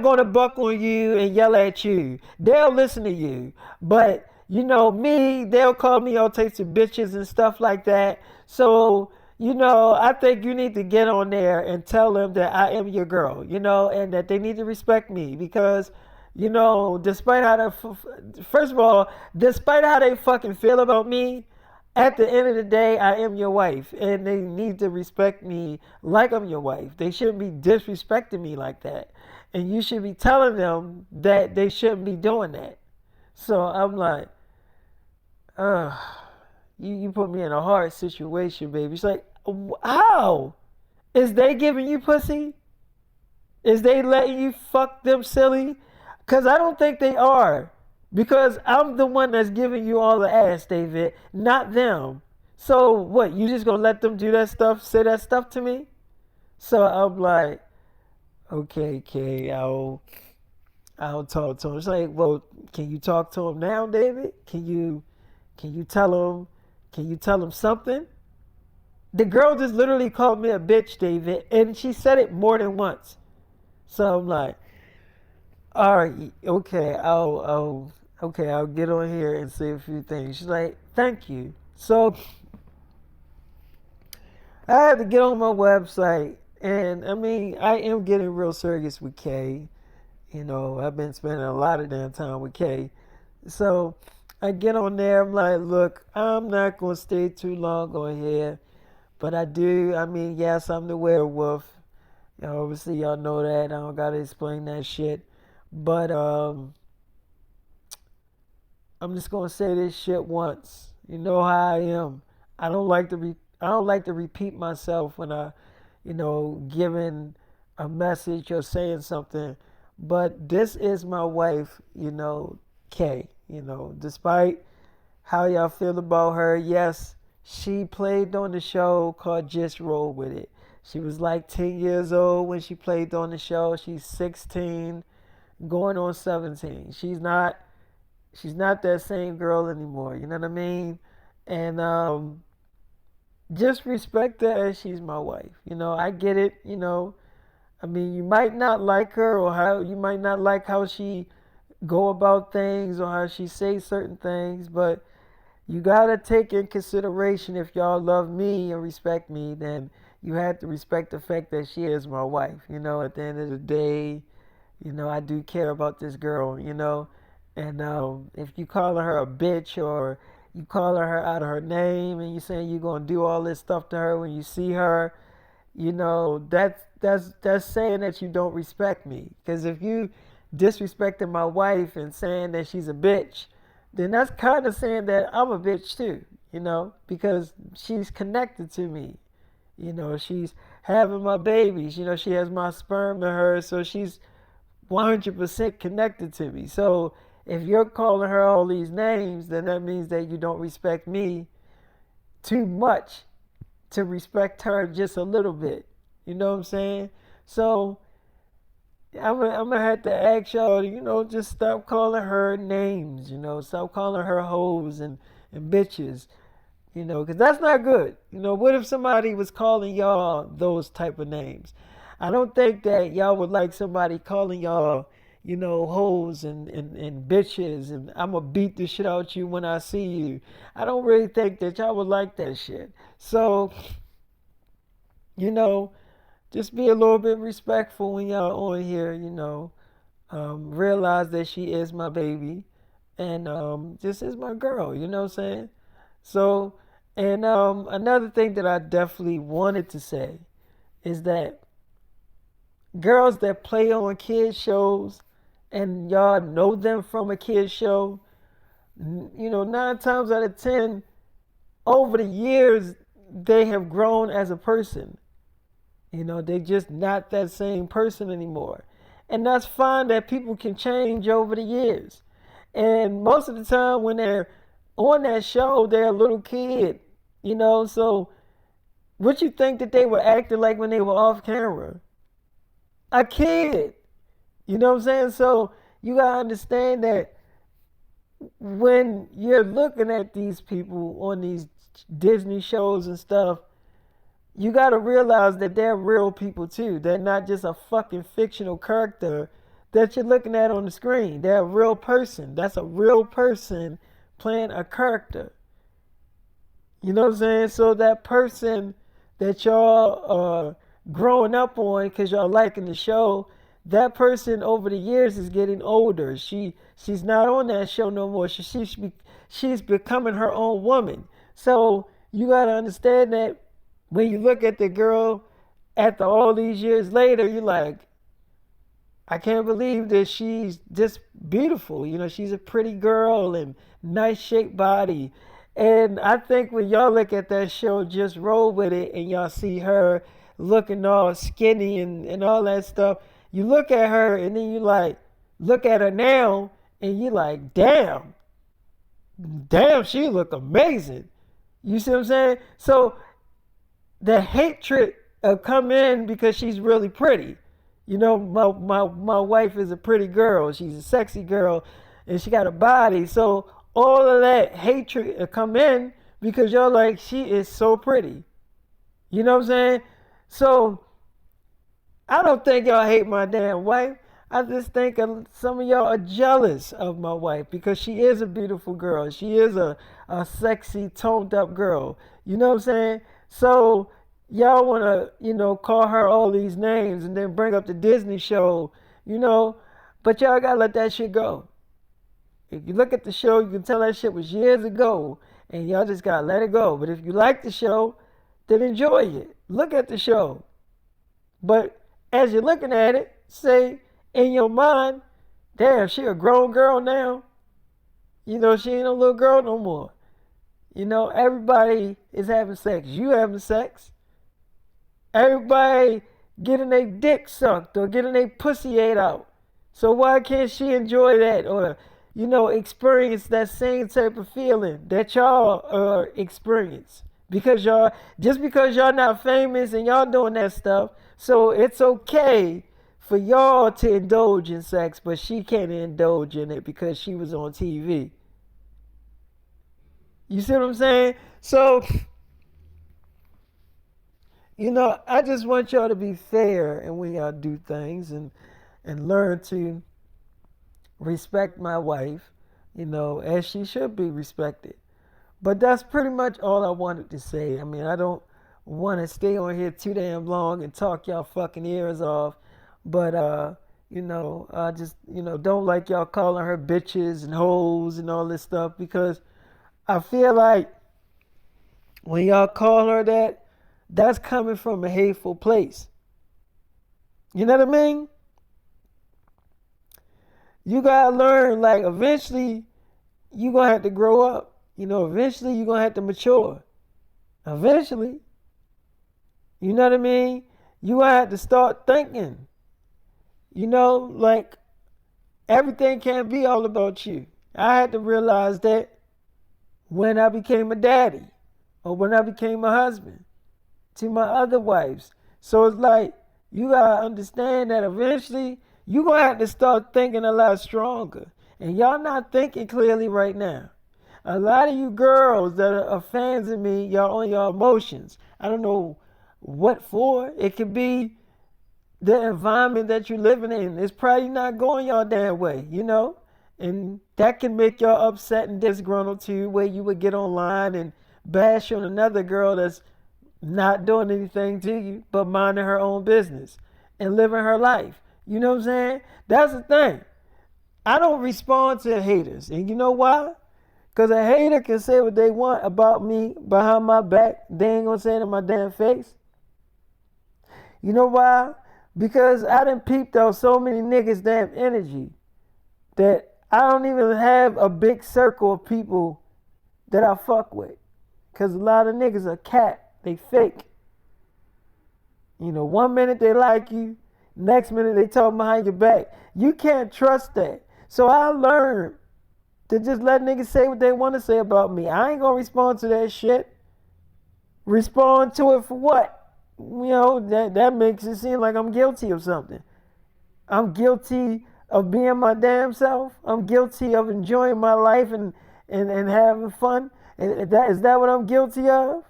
gonna buck on you and yell at you. They'll listen to you. But you know, me, they'll call me all types of bitches and stuff like that. So, you know, I think you need to get on there and tell them that I am your girl, you know, and that they need to respect me because, you know, despite how first of all, despite how they fucking feel about me, at the end of the day, I am your wife, and they need to respect me like I'm your wife. They shouldn't be disrespecting me like that, and you should be telling them that they shouldn't be doing that. So I'm like, uh, you put me in a hard situation, baby. It's like, how? Is they giving you pussy? Is they letting you fuck them silly? Because I don't think they are. Because I'm the one that's giving you all the ass, David, not them. So what? You just gonna let them do that stuff, say that stuff to me? So I'm like, okay, Kay, I'll talk to him. It's like, well, can you talk to him now, David? Can you tell him? Can you tell him something? The girl just literally called me a bitch, David, and she said it more than once. So I'm like, all right, okay, I'll get on here and say a few things. She's like, thank you. So I had to get on my website, and I mean, I am getting real serious with Kay. You know, I've been spending a lot of damn time with Kay. So I get on there, I'm like, look, I'm not going to stay too long on here. But I do, I mean, yes, I'm the werewolf. You know, obviously, y'all know that. I don't got to explain that shit. But I'm just going to say this shit once. You know how I am. I don't like to repeat myself when I, you know, giving a message or saying something. But this is my wife, you know, Kay. You know, despite how y'all feel about her, yes, she played on the show called Just Roll With It. She was like 10 years old when she played on the show. She's 16, going on 17. She's not that same girl anymore. You know what I mean? And just respect her as she's my wife. I get it. I mean, you might not like her, or how you might not like how she go about things, or how she say certain things, but you gotta take in consideration, if y'all love me and respect me, then you have to respect the fact that she is my wife. At the end of the day, I do care about this girl. And if you calling her a bitch, or you calling her out of her name, and you saying you're gonna do all this stuff to her when you see her, that's saying that you don't respect me. Because if you disrespecting my wife and saying that she's a bitch, then that's kind of saying that I'm a bitch too. Because she's connected to me. She's having my babies. She has my sperm in her, so she's 100% connected to me. So if you're calling her all these names, then that means that you don't respect me too much to respect her just a little bit. You know what I'm saying? So I'm gonna have to ask y'all, just stop calling her names. Stop calling her hoes and bitches. Because that's not good. What if somebody was calling y'all those type of names? I don't think that y'all would like somebody calling y'all, hoes and bitches, and I'm gonna beat the shit out you when I see you. I don't really think that y'all would like that shit. So, you know, just be a little bit respectful when y'all on here. Realize that she is my baby, and this is my girl. You know what I'm saying? So, and another thing that I definitely wanted to say is that girls that play on kid shows, and y'all know them from a kid show, 9 times out of 10, over the years, they have grown as a person. They're just not that same person anymore. And that's fine that people can change over the years. And most of the time when they're on that show, they're a little kid. So what you think that they were acting like when they were off camera? A kid. You know what I'm saying? So you gotta understand that when you're looking at these people on these Disney shows and stuff, you got to realize that they're real people too. They're not just a fucking fictional character that you're looking at on the screen. They're a real person. That's a real person playing a character. You know what I'm saying? So that person that y'all are growing up on because y'all liking the show, that person over the years is getting older. She's not on that show no more. She's becoming her own woman. So you gotta understand that when you look at the girl after all these years later, you're like, I can't believe that she's this beautiful. She's a pretty girl and nice shaped body. And I think when y'all look at that show, just roll with it, and y'all see her looking all skinny and all that stuff. You look at her and then you like, look at her now and you like, damn, she look amazing. You see what I'm saying? So the hatred come in because she's really pretty. My wife is a pretty girl. She's a sexy girl, and she got a body. So all of that hatred come in because you're like, she is so pretty. You know what I'm saying? So I don't think y'all hate my damn wife. I just think some of y'all are jealous of my wife because she is a beautiful girl. She is a sexy, toned up girl. You know what I'm saying? So y'all want to, call her all these names and then bring up the Disney show, but y'all got to let that shit go. If you look at the show, you can tell that shit was years ago, and y'all just got to let it go. But if you like the show, then enjoy it. Look at the show. But as you're looking at it, say in your mind, damn, she a grown girl now. She ain't a little girl no more. Everybody is having sex. You having sex. Everybody getting their dick sucked or getting their pussy ate out. So why can't she enjoy that, or, experience that same type of feeling that y'all experience? Because y'all not famous and y'all doing that stuff, so it's okay for y'all to indulge in sex, but she can't indulge in it because she was on TV. You see what I'm saying? So, I just want y'all to be fair and when y'all do things and learn to respect my wife, as she should be respected. But that's pretty much all I wanted to say. I mean, I don't want to stay on here too damn long and talk y'all fucking ears off. But I just don't like y'all calling her bitches and hoes and all this stuff because I feel like when y'all call her that, that's coming from a hateful place. You know what I mean? You gotta learn, like, eventually you gonna have to grow up. Eventually you gonna have to mature. Eventually. You know what I mean? You gonna have to start thinking. Like everything can't be all about you. I had to realize that when I became a daddy or when I became a husband to my other wives. So it's like you gotta understand that eventually you gonna have to start thinking a lot stronger. And y'all not thinking clearly right now. A lot of you girls that are fans of me, y'all on your emotions. I don't know what for. It could be the environment that you're living in. It's probably not going y'all damn way. And that can make y'all upset and disgruntled too, where you would get online and bash on another girl that's not doing anything to you but minding her own business and living her life. You know what I'm saying? That's the thing. I don't respond to haters. And you know why? Because a hater can say what they want about me behind my back. They ain't going to say it in my damn face. You know why? Because I done peeped out so many niggas' damn energy that I don't even have a big circle of people that I fuck with. Because a lot of niggas are cat. They fake. One minute they like you, next minute they talk behind your back. You can't trust that. So I learned to just let niggas say what they want to say about me. I ain't gonna respond to that shit. Respond to it for what? That makes it seem like I'm guilty of something. I'm guilty of being my damn self. I'm guilty of enjoying my life and having fun. And is that what I'm guilty of?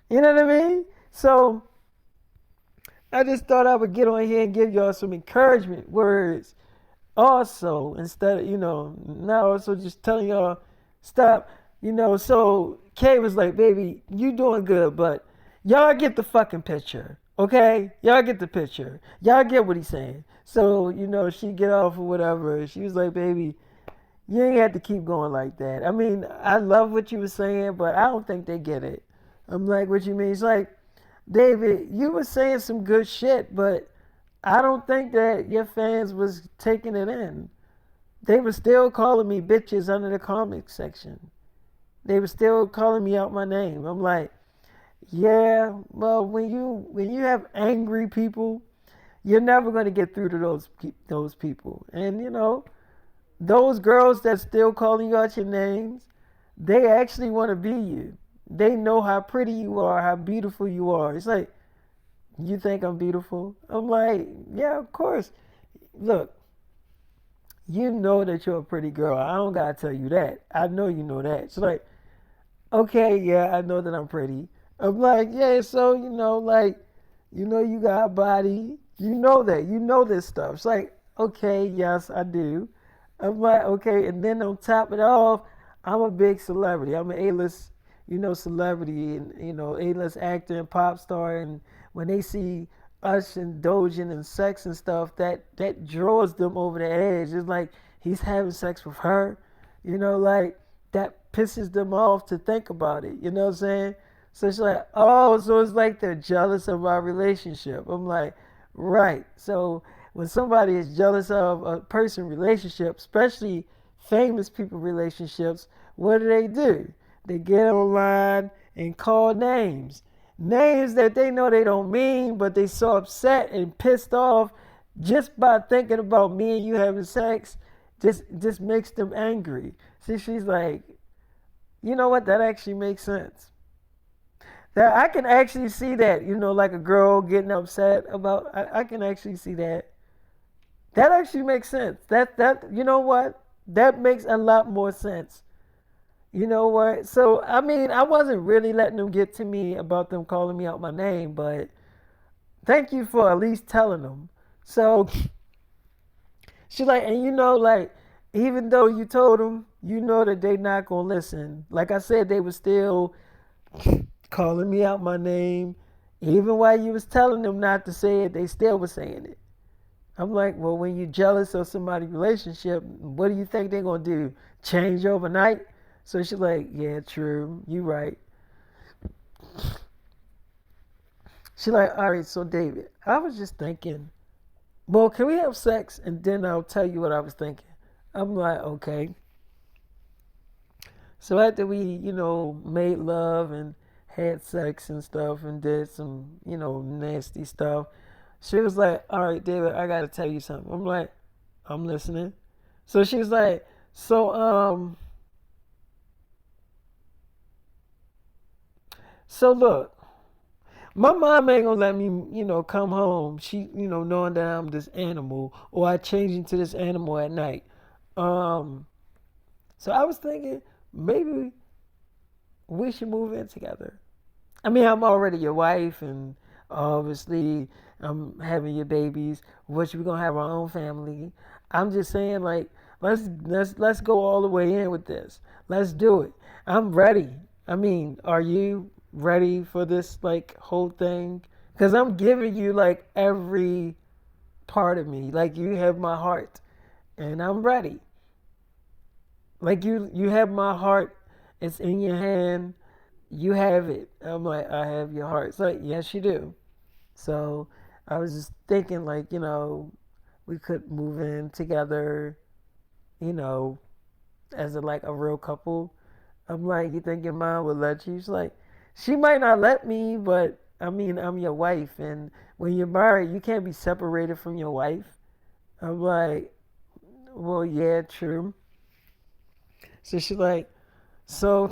You know what I mean? So I just thought I would get on here and give y'all some encouragement words. Also, instead of, now also just telling y'all stop, so Kay was like, baby, you doing good, but y'all get the fucking picture. Okay? Y'all get the picture. Y'all get what he's saying. So, she get off or whatever. She was like, baby, you ain't have to keep going like that. I mean, I love what you were saying, but I don't think they get it. I'm like, what you mean? It's like, David, you were saying some good shit, but I don't think that your fans was taking it in. They were still calling me bitches under the comment section. They were still calling me out my name. I'm like, yeah, well, when you have angry people, you're never going to get through to those people. And those girls that still calling you out your names, they actually want to be you. They know how pretty you are, how beautiful you are. It's like, you think I'm beautiful? I'm like, yeah, of course. Look, you know that you're a pretty girl. I don't gotta tell you that. I know you know that. It's like, okay, yeah, I know that I'm pretty. I'm like, yeah, so like, you got a body. You know that. You know this stuff. It's like, okay, yes, I do. I'm like, okay, and then on top of it all, I'm a big celebrity. I'm an A-list, celebrity and A-list actor and pop star. And when they see us indulging in sex and stuff, that draws them over the edge. It's like he's having sex with her, like that pisses them off to think about it. You know what I'm saying? So it's like, oh, so it's like they're jealous of our relationship. I'm like, right. So when somebody is jealous of a person relationship, especially famous people relationships, what do? They get online and call names. Names that they know they don't mean, but they so upset and pissed off just by thinking about me and you having sex, just makes them angry. See, she's like, you know what? That actually makes sense. That I can actually see that, like a girl getting upset about. I can actually see that. That actually makes sense. That you know what? That makes a lot more sense. You know what? So I mean, I wasn't really letting them get to me about them calling me out my name, but thank you for at least telling them. So she like, and like, even though you told them, you know that they not gonna listen. Like I said, they were still calling me out my name. Even while you was telling them not to say it, they still were saying it. I'm like, well, when you jealous of somebody's relationship, what do you think they're gonna do? Change overnight? So she's like, yeah, true, you right. She's like, all right, so David, I was just thinking, well, can we have sex and then I'll tell you what I was thinking. I'm like, okay. So after we, made love and had sex and stuff and did some, nasty stuff, she was like, all right, David, I gotta tell you something. I'm like, I'm listening. So she was like, so so look, my mom ain't gonna let me, come home. She, knowing that I'm this animal or I change into this animal at night. Um, so I was thinking maybe we should move in together. I mean, I'm already your wife, and obviously I'm having your babies, which we're gonna have our own family. I'm just saying, like, let's go all the way in with this. Let's do it. I'm ready. I mean, are you ready for this like whole thing? Because I'm giving you like every part of me. Like you have my heart, and I'm ready. Like you have my heart. It's in your hand. You have it. I'm like, I have your heart. It's like, yes, you do. So I was just thinking, like, we could move in together, you know, as like a real couple. I'm like, you think your mom would let you? She's like, she might not let me, but I mean, I'm your wife, and when you're married, you can't be separated from your wife. I'm like, well, yeah, true. So she's like, so,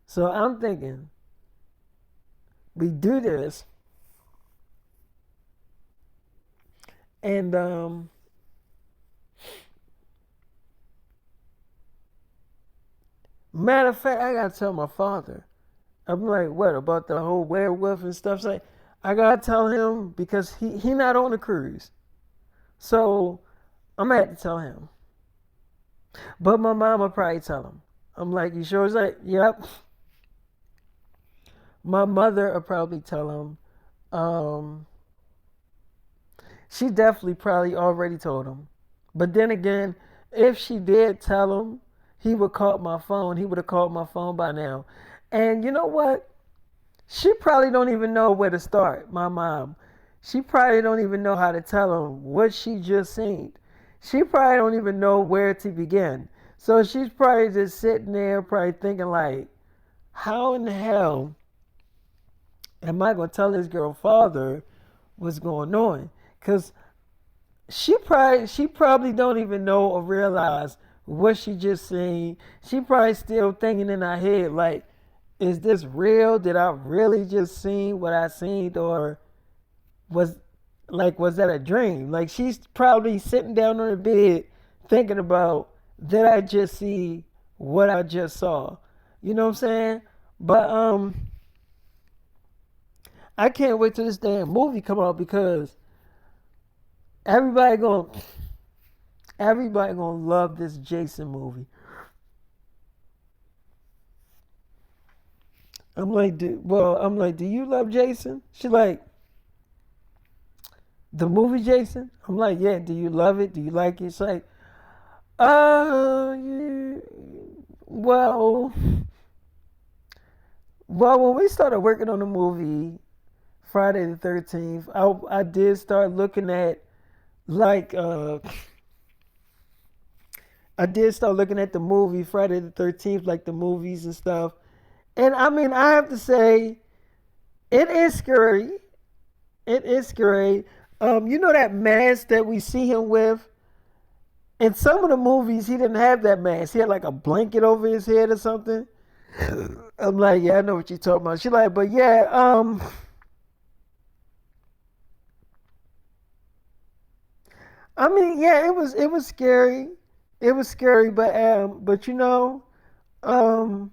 so I'm thinking we do this, and matter of fact, I gotta tell my father. I'm like, what about the whole werewolf and stuff? It's like, I gotta tell him because he not on the cruise, so I'm gonna have to tell him. But my mom will probably tell him. I'm like, you sure? He's like, yep. My mother will probably tell him. Um, she definitely probably already told him. But then again, if she did tell him, he would call my phone. He would have called my phone by now. And you know what? She probably don't even know where to start, my mom. She probably don't even know how to tell him what she just seen. She probably don't even know where to begin. So she's probably just sitting there probably thinking like, how in the hell am I going to tell this girl father what's going on? Because she probably don't even know or realize what she just seen. She probably still thinking in her head like, is this real? Did I really just seen what I seen, or was was that a dream? Like she's probably sitting down on the bed thinking about, did I just see what I just saw? You know what I'm saying? But I can't wait till this damn movie come out because everybody going everybody gonna love this Jason movie. I'm like, do you love Jason? She like, the movie Jason? I'm like, yeah. Do you love it? Do you like it? She's like, yeah, well, when we started working on the movie Friday the 13th, I did start looking at like I did start looking at the movie Friday the 13th, like the movies and stuff. And I mean, I have to say, it is scary. It is scary. You know that mask that we see him with? In some of the movies, he didn't have that mask. He had like a blanket over his head or something. I'm like, yeah, I know what you're talking about. She's like, but yeah, I mean, yeah, it was scary. it was scary, but um,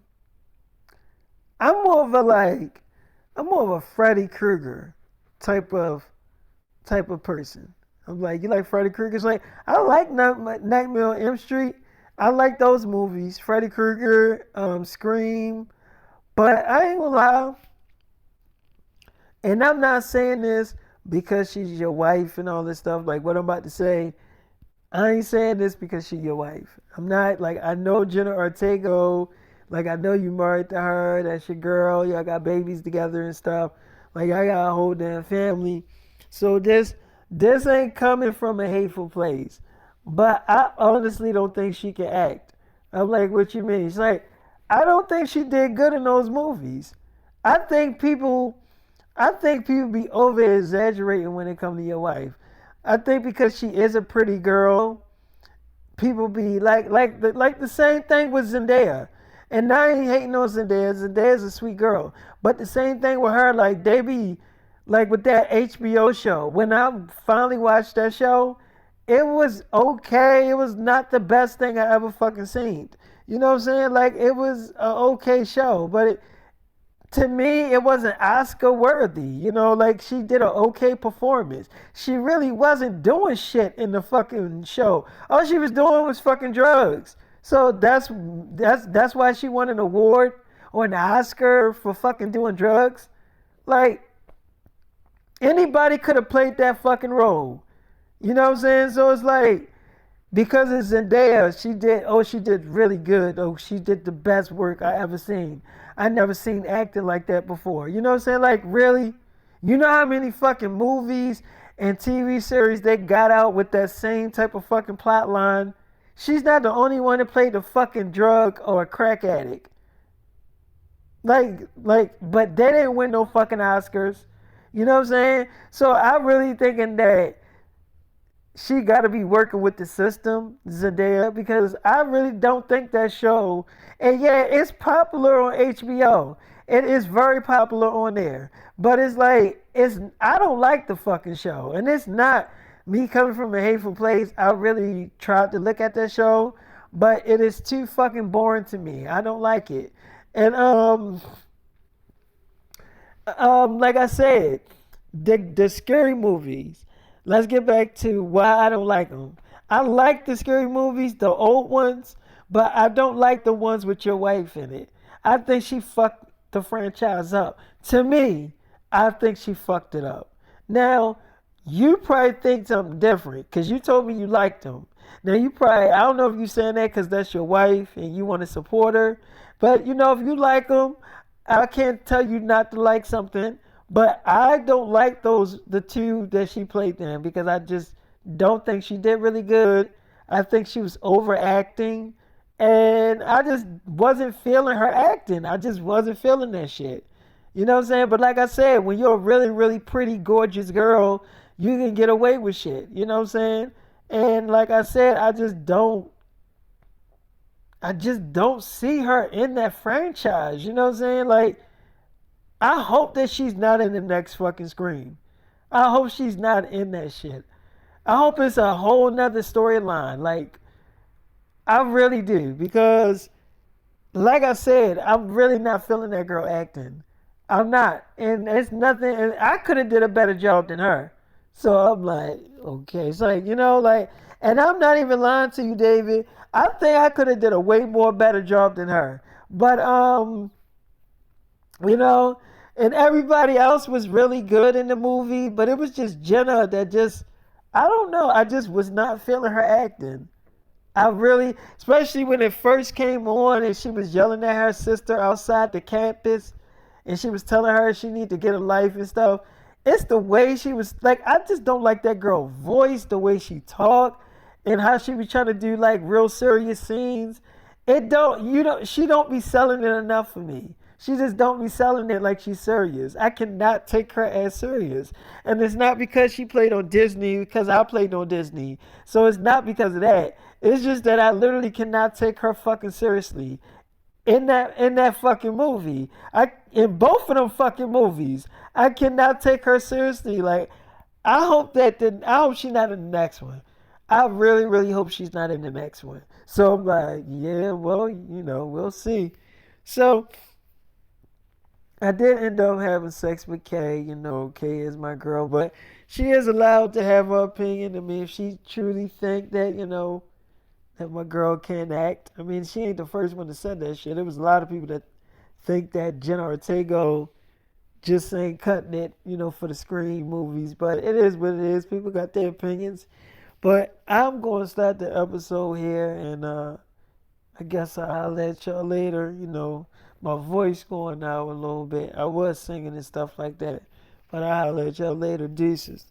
I'm more of a like, I'm more of a Freddy Krueger type of person. I'm like, you like Freddy Krueger? It's like I like Nightmare on Elm Street. I like those movies, Freddy Krueger, Scream. But I ain't gonna lie, and I'm not saying this because she's your wife and all this stuff. Like what I'm about to say, I ain't saying this because she's your wife. I'm not like I know Jenna Ortega. Like I know you married to her. That's your girl. Y'all got babies together and stuff. Like I got a whole damn family. So this ain't coming from a hateful place. But I honestly don't think she can act. I'm like, what you mean? She's like, I don't think she did good in those movies. I think people I think people be over exaggerating when it comes to your wife. I think because she is a pretty girl, people be like the same thing with Zendaya. And I ain't hating on Zendaya. Zendaya's a sweet girl. But the same thing with her, like they be like with that HBO show. When I finally watched that show, it was okay. It was not the best thing I ever fucking seen. You know what I'm saying? Like it was a okay show, but to me, it wasn't Oscar worthy. You know, like she did an okay performance. She really wasn't doing shit in the fucking show. All she was doing was fucking drugs. So that's why she won an award or an Oscar for fucking doing drugs. Like anybody could have played that fucking role. You know what I'm saying? So it's like because it's Zendaya, she did really good. Oh, she did the best work I ever seen. I never seen acting like that before. You know what I'm saying? Like really? You know how many fucking movies and TV series they got out with that same type of fucking plot line? She's not the only one that played a fucking drug or a crack addict. But they didn't win no fucking Oscars. You know what I'm saying? So I really thinking that she got to be working with the system, Zendaya, because I really don't think that show. And yeah, it's popular on HBO. It is very popular on there, but it's like I don't like the fucking show, and it's not me coming from a hateful place. I really tried to look at that show, but it is too fucking boring to me. I don't like it, and like I said, the scary movies. Let's get back to why I don't like them. I like the scary movies, the old ones, but I don't like the ones with your wife in it. I think she fucked the franchise up. To me, I think she fucked it up. Now, you probably think something different because you told me you liked them. Now, you probably, I don't know if you're saying that because that's your wife and you want to support her, but you know, if you like them, I can't tell you not to like something. But I don't like the two that she played in because I just don't think she did really good. I think she was overacting, and I just wasn't feeling her acting. I just wasn't feeling that shit. You know what I'm saying? But like I said, when you're a really, really pretty, gorgeous girl, you can get away with shit. You know what I'm saying? And like I said, I just don't see her in that franchise. You know what I'm saying? Like, I hope that she's not in the next fucking Scream. I hope she's not in that shit. I hope it's a whole nother storyline. Like, I really do. Because, like I said, I'm really not feeling that girl acting. I'm not. And it's nothing. And I could have did a better job than her. So I'm like, okay. It's like, and I'm not even lying to you, David. I think I could have did a way more better job than her. But, you know, and everybody else was really good in the movie, but it was just Jenna that just, I don't know, I just was not feeling her acting. I really, especially when it first came on and she was yelling at her sister outside the campus and she was telling her she need to get a life and stuff. It's the way she was, like, I just don't like that girl voice, the way she talked and how she was trying to do like real serious scenes. She don't be selling it enough for me. She just don't be selling it like she's serious. I cannot take her as serious. And it's not because she played on Disney, because I played on Disney. So it's not because of that. It's just that I literally cannot take her fucking seriously. In that fucking movie. In both of them fucking movies. I cannot take her seriously. Like, I hope she's not in the next one. I really, really hope she's not in the next one. So I'm like, yeah, well, we'll see. So I did end up having sex with Kay. Kay is my girl, but she is allowed to have her opinion. I mean, if she truly think that, that my girl can't act. I mean, she ain't the first one to say that shit. There was a lot of people that think that Jenna Ortega just ain't cutting it, for the screen movies. But it is what it is. People got their opinions. But I'm going to start the episode here, and I guess I'll let y'all later. My voice going out a little bit. I was singing and stuff like that. But I'll let y'all later. Deuces.